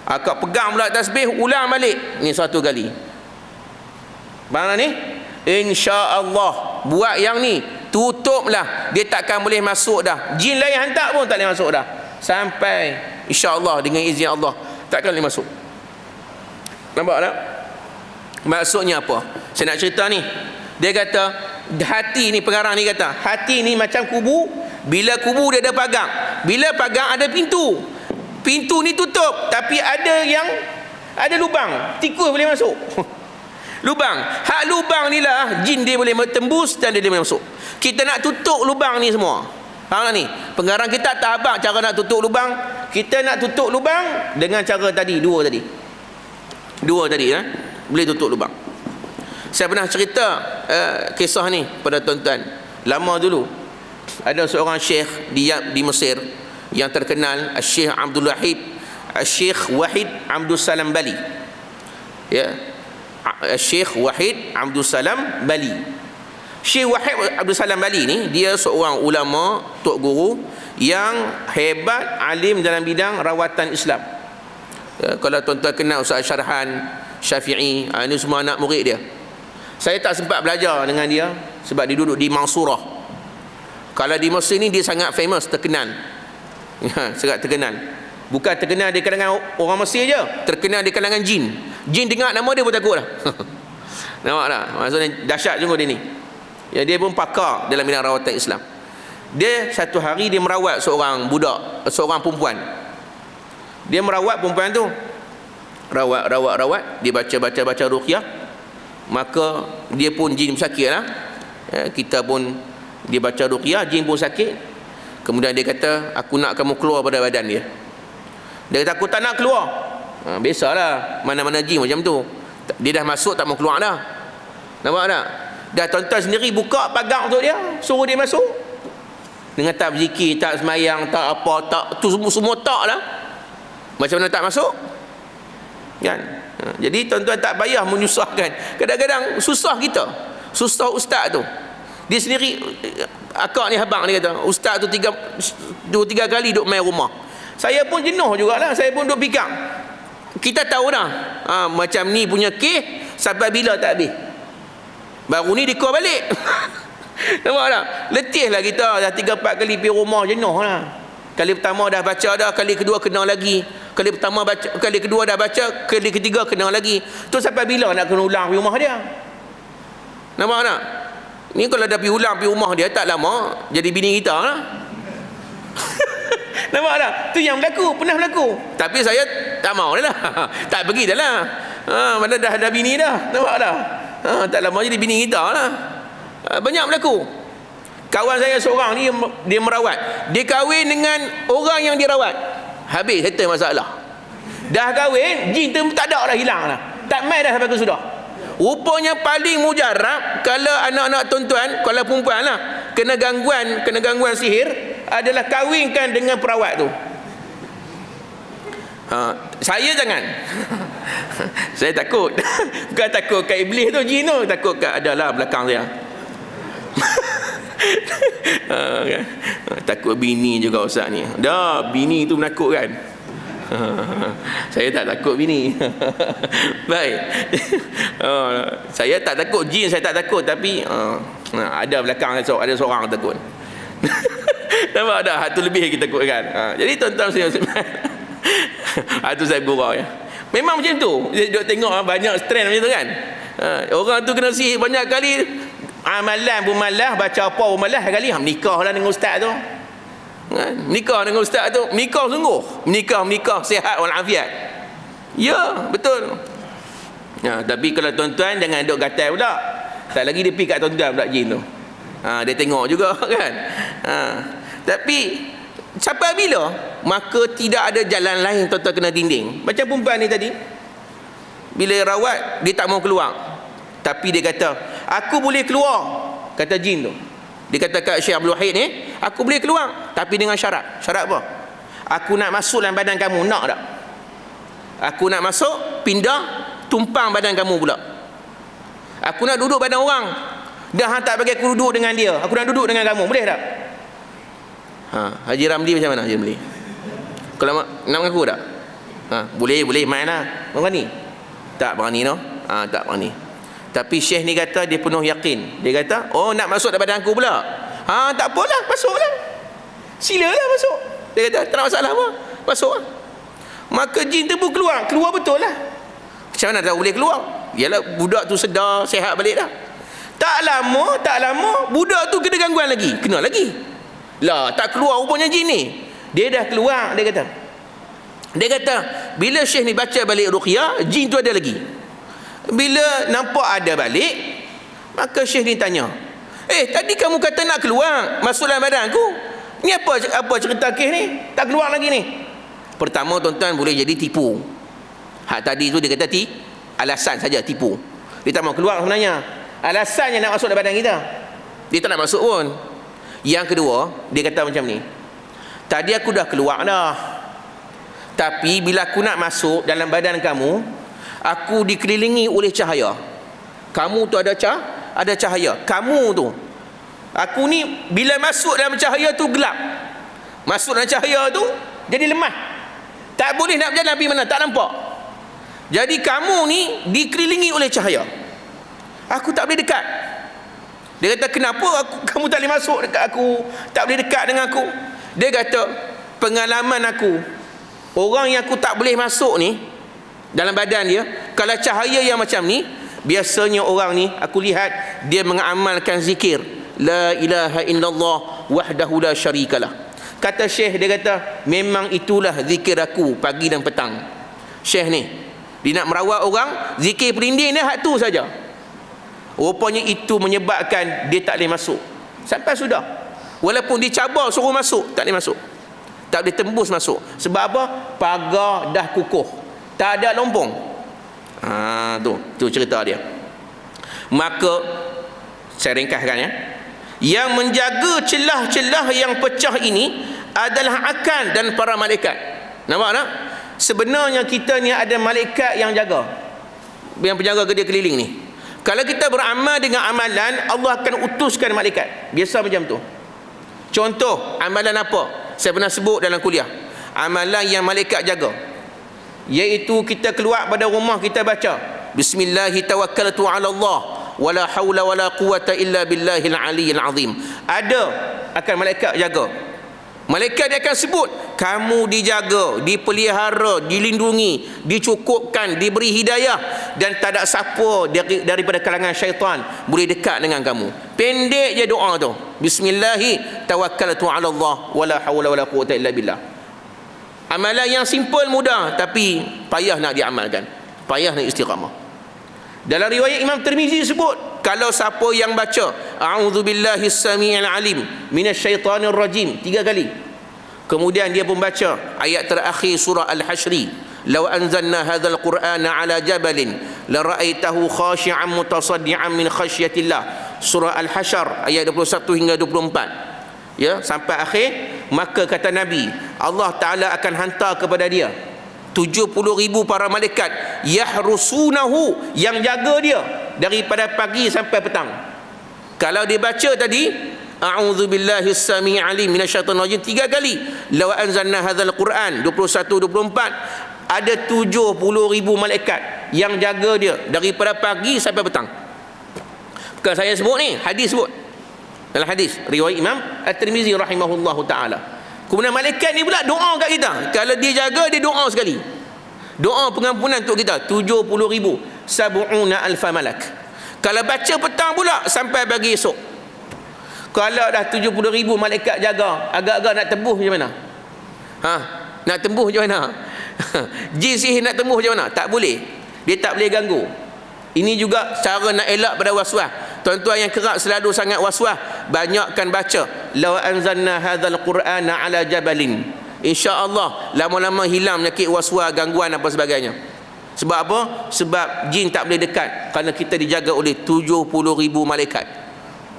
Akak pegang pula tasbih, ulang balik ni 100 kali. Mana ni? Insya-Allah buat yang ni, tutuplah, dia takkan boleh masuk dah. Jin lain hantar pun tak boleh masuk dah. Sampai insya-Allah dengan izin Allah takkan boleh masuk. Nampak tak? Maksudnya apa? Saya nak cerita ni. Dia kata hati ni, pengarang ni kata hati ni macam kubu. Bila kubu dia ada pagang, bila pagang ada pintu. Pintu ni tutup, tapi ada lubang, tikus boleh masuk. Lubang, hak lubang ni lah jin dia boleh tembus dan dia boleh masuk. Kita nak tutup lubang ni semua. Faham tak ni? Pengarang kita tak abang cara nak tutup lubang. Kita nak tutup lubang dengan cara tadi, dua tadi boleh tutup lubang. Saya pernah cerita kisah ni pada tuan-tuan. Lama dulu ada seorang syekh di Mesir yang terkenal, Syekh Abdul Wahid, Syekh Wahid Abdul Salam Bali. Ya. Syekh Wahid Abdul Salam Bali. Syekh Wahid Abdul Salam Bali ni dia seorang ulama, tok guru yang hebat, alim dalam bidang rawatan Islam. Ya, kalau tuan-tuan kenal Ustaz Syarhan Syafi'i, ini semua anak murid dia. Saya tak sempat belajar dengan dia sebab dia duduk di Mansurah. Kalau di Mesir ni dia sangat famous, terkenal. Sangat terkenal. Bukan terkenal di kalangan orang Mesir je, terkenal di kalangan jin. Jin dengar nama dia pun takut dah. Nampak tak? Maksudnya dahsyat juga dia ni. Ya, dia pun pakar dalam bidang rawatan Islam. Dia satu hari dia merawat seorang budak, seorang perempuan. Dia merawat perempuan tu. Rawat, dia baca ruqyah. Maka dia pun jin sakit lah. Ya, kita pun dia baca ruqyah, jin pun sakit. Kemudian dia kata, aku nak kamu keluar pada badan dia. Dia kata, aku tak nak keluar. Biasalah, mana-mana jin macam tu. Dia dah masuk tak mau keluar dah. Nampak tak? Dah tuan-tuan sendiri buka pagar untuk dia, suruh dia masuk. Dengan tak berzikir, tak semayang, tak apa, tak tu semua tak lah. Macam mana tak masuk? Kan? Jadi tuan-tuan tak payah menyusahkan. Kadang-kadang susah kita, susah ustaz tu. Dia sendiri, akak ni abang dia kata, ustaz tu 2-3 kali duduk main rumah. Saya pun jenuh jugalah, saya pun duduk fikir. Kita tahu dah, macam ni punya kes sampai bila tak habis. Baru ni dia call balik. Nampak tak? Letih lah kita, dah 3-4 kali pergi rumah, jenuh lah. Kali pertama dah baca dah, kali kedua kena lagi. Kali pertama baca, kali kedua dah baca, kali ketiga kena lagi. Tu sampai bila nak kena ulang pergi rumah dia? Nampak tak? Ni kalau dah pergi ulang pergi rumah dia, tak lama jadi bini kita lah. Nampak tak? Tu yang berlaku, pernah berlaku. Tapi saya tak mau dah lah. Tak pergi dah lah. Mana dah ada bini dah. Nampak tak? Tak lama jadi bini kita lah. Banyak berlaku. Kawan saya seorang dia merawat, dia kahwin dengan orang yang dirawat, habis settle masalah. Dah kahwin, jin tu tak ada dah, hilang dah, tak main dah sampai ke sudah. Rupanya paling mujarab kalau anak-anak tuan-tuan, kalau perempuan lah kena gangguan sihir, adalah kahwinkan dengan perawat tu. Saya jangan. Saya takut. Bukan takut kat iblis tu, jin tu, takut kat adalah belakang saya. Takut bini juga ustaz ni. Dah, bini tu menakutkan. Saya tak takut bini. Baik. Saya tak takut jin, saya tak takut, tapi ada belakang ada seorang takut. Nampak dah, hatu lebih kita takutkan. Jadi tuan-tuan muslimin, itu saya gurau ya. Memang macam tu. Dia duk tengok banyak trend macam tu kan. Orang tu kena sihir banyak kali, amalan pun malah, baca apa pun malah, kali menikahlah dengan ustaz tu. Menikah dengan ustaz tu, menikah sungguh, menikah sihat walafiat. Ya, betul. Tapi kalau tuan-tuan jangan duk gatal pula. Tak lagi dia pergi kat tuan-tuan pula jin tu. Dia tengok juga kan. Tapi sampai bila? Maka tidak ada jalan lain, tuan-tuan kena dinding. Macam perempuan ni tadi, bila rawat dia tak mau keluar, tapi dia kata aku boleh keluar, kata jin tu. Dia kata kat Syekh Abdul Wahid ni, aku boleh keluar tapi dengan syarat. Syarat apa? Aku nak masuk dalam badan kamu, nak tak? Aku nak masuk, pindah, tumpang badan kamu pula. Aku nak duduk badan orang, dah tak bagi aku duduk dengan dia, aku nak duduk dengan kamu, boleh tak? Haji Ramli macam mana Haji Ramli? Kalau nak mengaku tak? Boleh, main lah. Berani? Tak berani no? Tak berani. Tapi Syekh ni kata dia penuh yakin. Dia kata, oh nak masuk dalam badan aku pula. Tak apalah, masuklah. Silalah masuk. Dia kata, tak ada masalah apa. Masuk lah. Maka jin tu pun keluar betul lah. Macam mana tak boleh keluar? Yalah, budak tu sedar, sihat balik dah. Tak lama, budak tu kena gangguan lagi. Kena lagi. Lah, tak keluar rupanya jin ni. Dia dah keluar, dia kata, bila Syekh ni baca balik ruqyah, jin tu ada lagi. Bila nampak ada balik, maka Syekh ni tanya, tadi kamu kata nak keluar, masuk dalam badan aku, ni apa cerita kes ni? Tak keluar lagi ni. Pertama tuan-tuan, boleh jadi tipu. Hak tadi tu dia kata alasan saja, tipu. Dia tak mau keluar sebenarnya, alasannya nak masuk dalam badan kita. Dia tak nak masuk pun. Yang kedua, dia kata macam ni, tadi aku dah keluar dah, tapi bila aku nak masuk dalam badan kamu, aku dikelilingi oleh cahaya. Kamu tu ada cahaya. Kamu tu, aku ni bila masuk dalam cahaya tu gelap. Masuk dalam cahaya tu jadi lemah, tak boleh nak berjalan pergi mana, tak nampak. Jadi kamu ni dikelilingi oleh cahaya, aku tak boleh dekat. Dia kata, kenapa kamu tak boleh masuk dekat aku, tak boleh dekat dengan aku? Dia kata, pengalaman aku, orang yang aku tak boleh masuk ni dalam badan dia, kalau cahaya yang macam ni, biasanya orang ni aku lihat dia mengamalkan zikir la ilaha illallah wahdahu la syarikalah. Kata Syekh, dia kata memang itulah zikir aku pagi dan petang. Syekh ni dia nak merawat orang, zikir perinding dia hak tu saja. Rupanya itu menyebabkan dia tak boleh masuk sampai sudah. Walaupun dicabar suruh masuk, tak boleh masuk, tak boleh tembus masuk. Sebab apa? Pagar dah kukuh, tak ada lompong. Tu cerita dia. Maka saya ringkaskan ya, yang menjaga celah-celah yang pecah ini adalah akal dan para malaikat. Nampak tak? Sebenarnya kita ni ada malaikat yang jaga, yang penjaga dia keliling ni. Kalau kita beramal dengan amalan, Allah akan utuskan malaikat. Biasa macam tu. Contoh amalan apa? Saya pernah sebut dalam kuliah. Amalan yang malaikat jaga, iaitu kita keluar pada rumah, kita baca bismillahi tawakkaltu ala Allah wala haula wala quwata illa billahil aliyyil azim. Ada akan malaikat jaga. Malaikat dia akan sebut, kamu dijaga, dipelihara, dilindungi, dicukupkan, diberi hidayah, dan tak ada siapa daripada kalangan syaitan boleh dekat dengan kamu. Pendek je doa tu, bismillahi tawakkaltu ala Allah wala haula wala quwata illa billah. Amalan yang simple, mudah, tapi payah nak diamalkan, payah nak istiqamah. Dalam riwayat Imam Tirmizi sebut, kalau siapa yang baca a'udzubillahis samii'il alim minasyaitonir rajim 3 kali, kemudian dia pun baca ayat terakhir surah Al-Hasyr, law anzalna hadzal qur'ana ala jabalin la ra'aitahu khashi'an mutasaddian min khasyatillah, surah Al-Hasyr ayat 21 hingga 24, ya, sampai akhir. Maka kata Nabi, Allah Ta'ala akan hantar kepada dia 70,000 para malaikat yahrusunahu, yang jaga dia daripada pagi sampai petang. Kalau dia baca tadi a'udzubillahis samii'il alim minasyaitonir rajim 3 kali, law anzalna hadzal quran 21 24, ada 70,000 malaikat yang jaga dia daripada pagi sampai petang. Bukan saya sebut ni, hadis sebut. Dalam hadis riwayat Imam At-Tirmizi rahimahullahu taala. Kemudian malaikat ni pula doa kat kita. Kalau dia jaga, dia doa sekali. Doa pengampunan untuk kita 70,000, sab'una alfa malak. Kalau baca petang pula sampai pagi esok. Kalau dah 70,000 malaikat jaga, agak-agak nak tembus macam mana? Nak tembus macam mana? Jin sihir nak tembus macam mana? Tak boleh. Dia tak boleh ganggu. Ini juga cara nak elak pada waswas. Tuan-tuan yang kerap selalu sangat waswas, banyakkan baca law anzalna hadzal qur'ana ala jabalin. Insya-Allah lama-lama hilang penyakit waswas, gangguan apa sebagainya. Sebab apa? Sebab jin tak boleh dekat, kerana kita dijaga oleh 70,000 malaikat.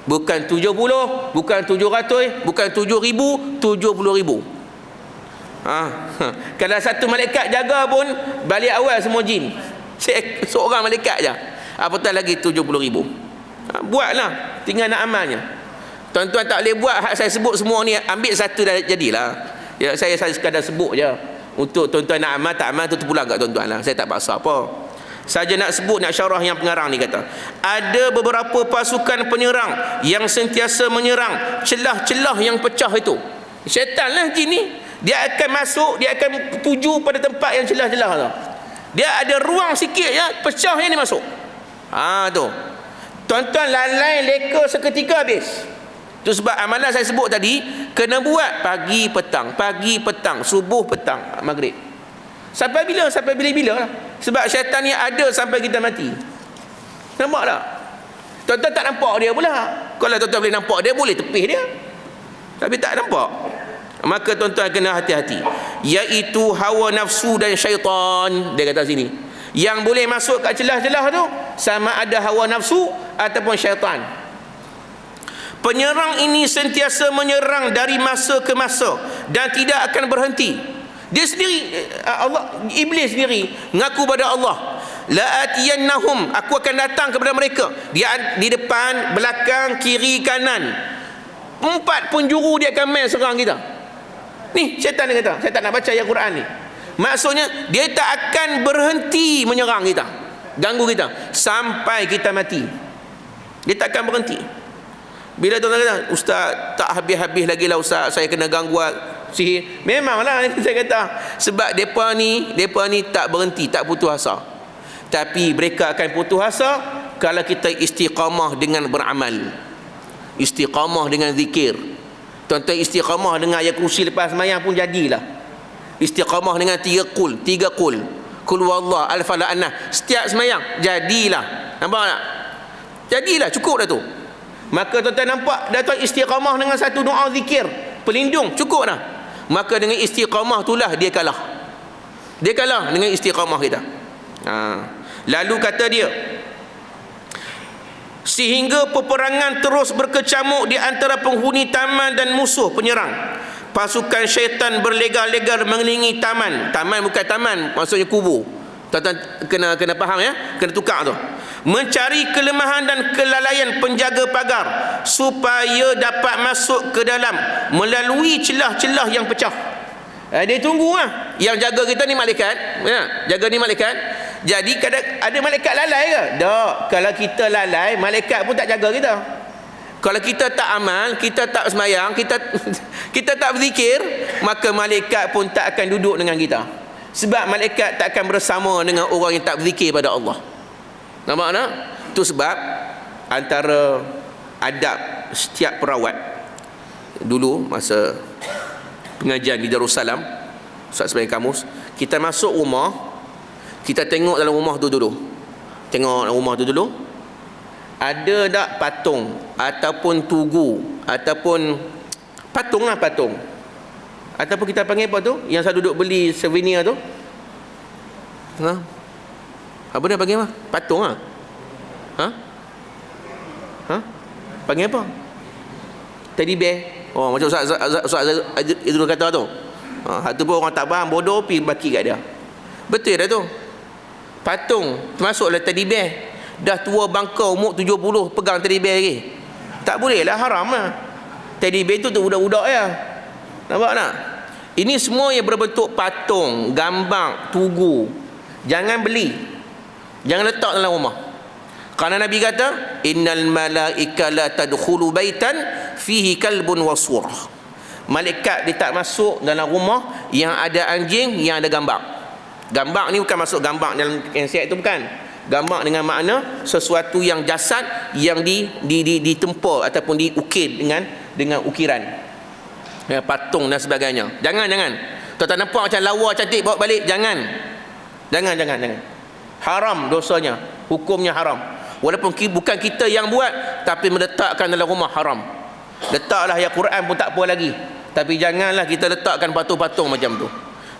Bukan 70, bukan 700, bukan 7,000, 70,000. Kalau satu malaikat jaga pun balik awal semua jin. Seorang malaikat je, apatah lagi 70,000. Buatlah, tinggal nak amalnya. Tuan-tuan tak boleh buat hak saya sebut semua ni, ambil satu dah jadilah. Ya, saya sekadar sebut je. Untuk tuan-tuan nak amal tak amal tu terpulang kat tuan-tuan lah. Saya tak paksa apa. Saja nak sebut, nak syarah yang pengarang ni kata, ada beberapa pasukan penyerang yang sentiasa menyerang celah-celah yang pecah itu. Syaitan lah jin ni. Dia akan masuk, dia akan tuju pada tempat yang celah-celah tu. Dia ada ruang sikit ya, pecah yang ni masuk. Tu. Tuan-tuan lalai leka seketika habis. Itu sebab amalan saya sebut tadi kena buat pagi petang, subuh petang, maghrib. Sampai bila? Sampai bila-bila lah. Sebab syaitan ni ada sampai kita mati. Nampak tak? Tuan-tuan tak nampak dia pula. Kalau tuan-tuan boleh nampak dia, boleh tepih dia. Tapi tak nampak. Maka tuan-tuan kena hati-hati. Iaitu hawa nafsu dan syaitan. Dia kata sini, yang boleh masuk kat celah-celah tu sama ada hawa nafsu ataupun syaitan. Penyerang ini sentiasa menyerang dari masa ke masa dan tidak akan berhenti. Dia sendiri, Allah, iblis sendiri ngaku pada Allah, la atiyannahum, aku akan datang kepada mereka. Dia di depan, belakang, kiri, kanan, 4 penjuru dia akan main serang kita. Ni syaitan dia kata. Saya tak nak baca ayat Quran ni. Maksudnya dia tak akan berhenti menyerang kita, ganggu kita sampai kita mati. Dia tak akan berhenti. Bila tuan-tuan kata, ustaz tak habis-habis lagi lah ustaz, saya kena gangguan sihir. Memanglah saya kata, sebab mereka ni tak berhenti, tak putus asa. Tapi mereka akan putus asa kalau kita istiqamah dengan beramal, istiqamah dengan zikir. Tuan-tuan istiqamah dengan ayat kursi lepas semayang pun jadilah. Istiqamah dengan 3 qul, qul wallah al-falaq an-nas setiap semayang, jadilah. Nampak tak? Jadilah, cukup dah tu. Maka tuan-tuan nampak dah, tuan istiqamah dengan satu doa zikir pelindung, cukup dah. Maka dengan istiqamah itulah dia kalah. Dia kalah dengan istiqamah kita. Lalu kata dia, sehingga peperangan terus berkecamuk di antara penghuni taman dan musuh penyerang. Pasukan syaitan berlegar-legar mengelilingi taman. Taman bukan taman, maksudnya kubur. Tuan-tuan kena faham ya, kena tukar tu. Mencari kelemahan dan kelalaian penjaga pagar supaya dapat masuk ke dalam melalui celah-celah yang pecah. Dia tunggu lah. Yang jaga kita ni malaikat, ya, jaga ni malaikat. Jadi kadang ada malaikat lalai ke? Tak. Kalau kita lalai, malaikat pun tak jaga kita. Kalau kita tak amal, kita tak semayang, kita tak berzikir, maka malaikat pun tak akan duduk dengan kita. Sebab malaikat tak akan bersama dengan orang yang tak berzikir pada Allah. Nampak tak? Itu sebab antara adab setiap perawat dulu masa pengajian di Darussalam, Ustaz sebagai kamus, kita masuk rumah, kita tengok dalam rumah tu dulu. Tengok dalam rumah tu dulu. ada tak patung ataupun tugu ataupun patung lah, patung ataupun kita panggil apa tu yang saya duduk beli souvenir tu, apa dia panggil apa? Patung lah. Panggil apa? Teddy bear. Oh, macam Ustaz Izrul kata tu. Hak tu pun orang tak faham, bodoh pergi baki kat dia. Betul dah tu. Patung termasuklah teddy bear. Dah tua bangka umur 70 pegang teddy bear lagi. Tak boleh lah, haram lah. Teddy bear tu budak-budak ya. Nampak tak? Ini semua yang berbentuk patung, gambar, tugu. Jangan beli. Jangan letak dalam rumah. Kerana Nabi kata, innal malaika la tadkhulu baitan fihi kalbun wasur. Malaikat dia tak masuk dalam rumah yang ada anjing, yang ada gambar. Gambar ni bukan masuk gambar dalam handset tu, bukan. Gambar dengan makna sesuatu yang jasad yang ditempa ataupun diukir dengan ukiran. Ya, patung dan sebagainya. Jangan. Tuan-tuan nampak macam lawa cantik bawa balik, jangan. Jangan. Haram dosanya, hukumnya haram. Walaupun bukan kita yang buat, tapi meletakkan dalam rumah haram. Letaklah ayat Quran pun tak apa lagi, tapi janganlah kita letakkan patung-patung macam tu.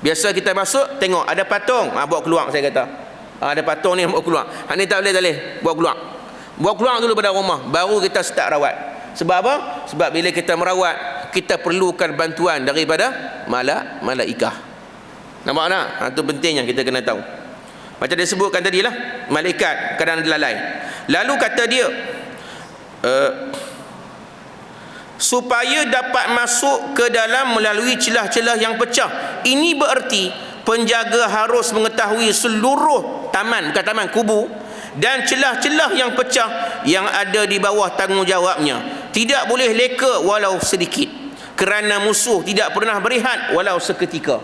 Biasa kita masuk, tengok ada patung, bawa keluar, saya kata. Ada patung ni, bawa keluar. Ni tak boleh, bawa keluar. Bawa keluar dulu pada rumah, baru kita start rawat. Sebab apa? Sebab bila kita merawat, kita perlukan bantuan daripada malaikah. Nampak tak? Itu pentingnya kita kena tahu. Macam dia sebutkan tadilah, malaikat kadang ada lalai. Lalu kata dia, supaya dapat masuk ke dalam melalui celah-celah yang pecah. Ini bererti penjaga harus mengetahui seluruh taman, bukan taman, kubu, dan celah-celah yang pecah yang ada di bawah tanggungjawabnya. Tidak boleh leka walau sedikit, kerana musuh tidak pernah berehat walau seketika.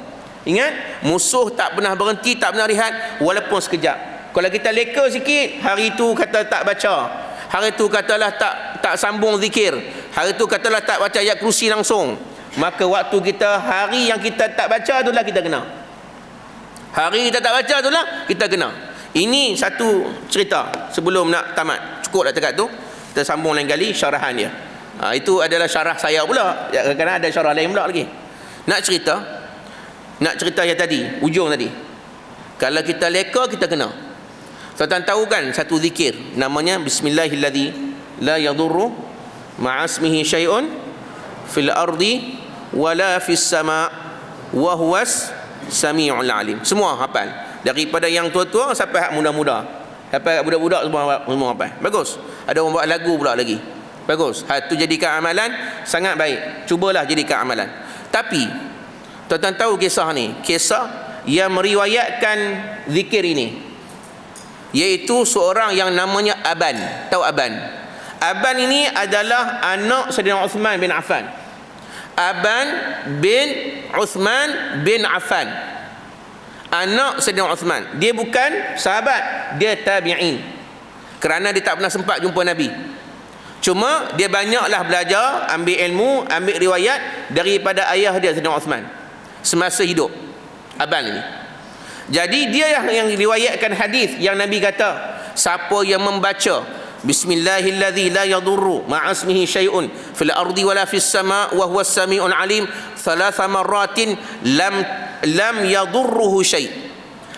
Ingat, musuh tak pernah berhenti, tak pernah rehat walaupun sekejap. Kalau kita leka sikit, hari tu kata tak baca, hari tu katalah tak sambung zikir, hari tu katalah tak baca ayat kursi langsung, maka waktu kita, hari yang kita tak baca itulah kita kena. Hari kita tak baca itulah kita kena. Ini satu cerita sebelum nak tamat. Cukup dah dekat tu. Kita sambung lain kali syarahan dia. Itu adalah syarah saya pula. Kadang-kadang ada syarah lain pula lagi. Nak cerita yang tadi, ujung tadi. Kalau kita leka, kita kena. Tuan-tuan tahu kan satu zikir namanya bismillahilladzi la yadurru ma'asmihi syai'un fil ardi wala fis sama' wa huwas sami'ul alim. Semua hafal. Daripada yang tua-tua sampai hak muda-muda. Sampai budak-budak semua hafal. Bagus. Ada orang buat lagu pula lagi. Bagus. Itu jadikan amalan sangat baik. Cubalah jadikan amalan. Tapi tuan-tuan tahu kisah ni, kisah yang meriwayatkan zikir ini, iaitu seorang yang namanya Aban. Tahu Aban? Aban ini adalah anak Saidina Uthman bin Affan. Aban bin Uthman bin Affan, anak Saidina Uthman. Dia bukan sahabat, dia tabi'in. Kerana dia tak pernah sempat jumpa Nabi. Cuma dia banyaklah belajar, ambil ilmu, ambil riwayat daripada ayah dia Saidina Uthman semasa hidup, Aban ini. Jadi dia yang riwayatkan hadis yang Nabi kata, siapa yang membaca bismillahilladzi la yadurru ma'asmihi syai'un fil ardi wala fis sama' wa huwas sami'ul alim thalatha marratin lam yadurruhu syai'.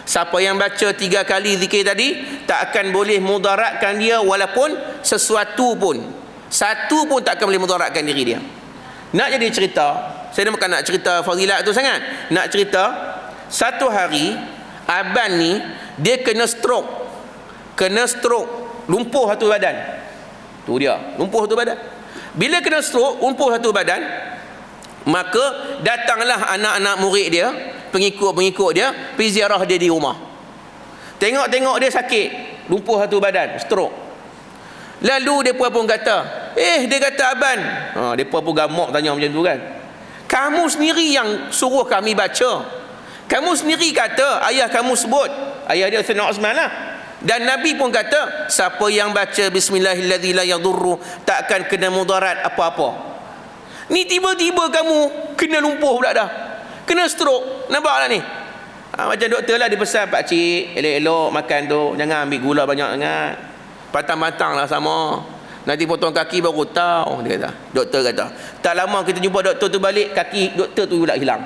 Siapa yang baca 3 kali zikir tadi, tak akan boleh mudaratkan dia walaupun sesuatu pun, satu pun tak akan boleh mudaratkan diri dia. Nak jadi cerita, saya bukan nak cerita fadilat tu sangat. Nak cerita, satu hari Aban ni dia kena stroke, lumpuh satu badan. Tu dia, lumpuh satu badan. Bila kena stroke, lumpuh satu badan, maka datanglah anak-anak murid dia, pengikut-pengikut dia, pergi ziarah dia di rumah. Tengok-tengok dia sakit, lumpuh satu badan, stroke. Lalu depa pun kata, dia kata Aban. Depa pun gamak tanya macam tu kan. Kamu sendiri yang suruh kami baca. Kamu sendiri kata, ayah kamu sebut, ayah dia Sayyidina Uthman lah. Dan Nabi pun kata, siapa yang baca bismillahilladzi la yadurru, tak akan kena mudarat apa-apa. Ni tiba-tiba kamu kena lumpuh pula dah, kena stroke. Nampak tak ni? Macam doktor lah dia pesan, pakcik elok-elok makan tu, jangan ambil gula banyak sangat. Patang-patang lah sama. Nanti potong kaki baru tahu, dia kata. Doktor kata. Tak lama kita jumpa doktor tu balik, kaki doktor tu pula hilang.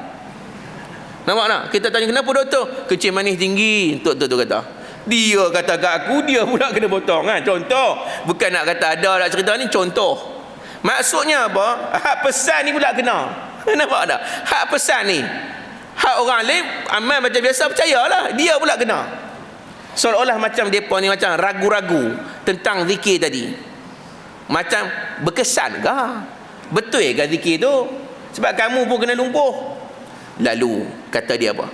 Nampak tak? Kita tanya kenapa doktor? Kencing manis tinggi, doktor tu kata. Dia kata kat aku, dia pula kena potong. Contoh. Bukan nak kata ada nak cerita ni, contoh. Maksudnya apa? Hak pesan ni pula kena. Nampak tak? Hak pesan ni. Hak orang lain amal macam biasa, percayalah. Dia pula kena. Seolah-olah macam mereka ni macam ragu-ragu tentang zikir tadi. Macam berkesan ke? Betul ke zikir tu? Sebab kamu pun kena lumpuh. Lalu kata dia apa?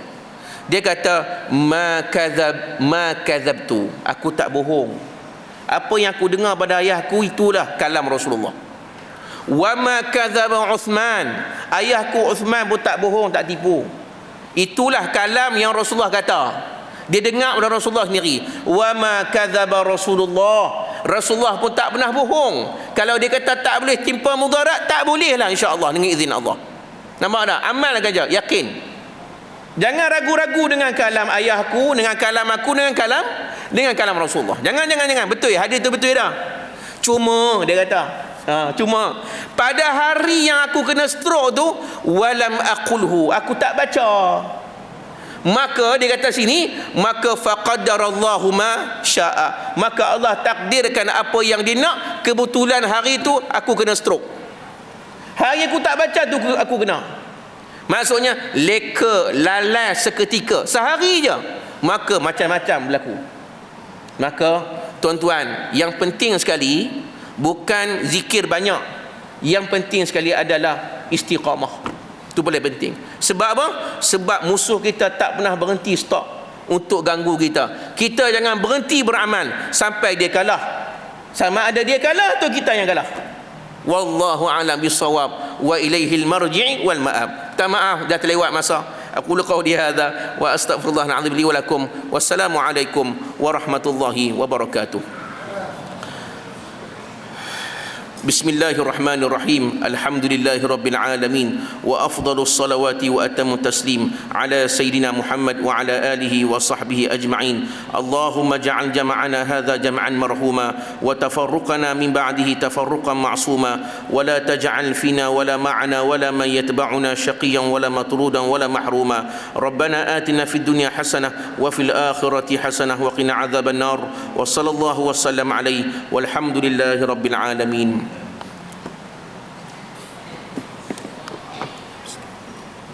Dia kata ma kadzabtu. Aku tak bohong. Apa yang aku dengar pada ayahku itulah kalam Rasulullah. Wa ma kadzaba Uthman. Ayahku Uthman pun tak bohong, tak tipu. Itulah kalam yang Rasulullah kata. Dia dengar pada Rasulullah sendiri. Wa ma kadzaba Rasulullah. Rasulullah pun tak pernah bohong. Kalau dia kata tak boleh timpa mudarat, tak boleh lah, insya-Allah, dengan izin Allah. Nampak tak? Amal saja, yakin. Jangan ragu-ragu dengan kalam ayahku, dengan kalam aku, dengan kalam Rasulullah. Jangan. Betul ya? Hadis tu betul dah. Cuma dia kata, cuma pada hari yang aku kena stroke tu, walam aqulhu, aku tak baca. Maka dia kata sini, maka faqaddarallahu ma syaa. Maka Allah takdirkan apa yang dia nak. Kebetulan hari tu aku kena stroke. Hari aku tak baca tu aku kena. Maksudnya leka, lalai seketika, sehari je. Maka macam-macam berlaku. Maka tuan-tuan, yang penting sekali bukan zikir banyak. Yang penting sekali adalah istiqamah. Itu paling penting. Sebab apa? Sebab musuh kita tak pernah berhenti stop untuk ganggu kita. Kita jangan berhenti beramal sampai dia kalah. Sama ada dia kalah atau kita yang kalah. Wallahu a'lam bissawab wa ilaihil marji' wal ma'ab. Tak, maaf dah terlewat masa. Aku qauli hadza wa astaghfirullahal azim li wa lakum. Wassalamu alaikum warahmatullahi wabarakatuh. بسم الله الرحمن الرحيم الحمد لله رب العالمين وأفضل الصلوات وأتم التسليم على سيدنا محمد وعلى آله وصحبه أجمعين اللهم اجعل جمعنا هذا جمعا مرحوما وتفرقنا من بعده تفرقا معصوما ولا تجعل فينا ولا معنا ولا من يتبعنا شقيا ولا مطرودا ولا محروما ربنا آتنا في الدنيا حسنة وفي الآخرة حسنة وقنا عذاب النار وصلى الله وسلم عليه والحمد لله رب العالمين.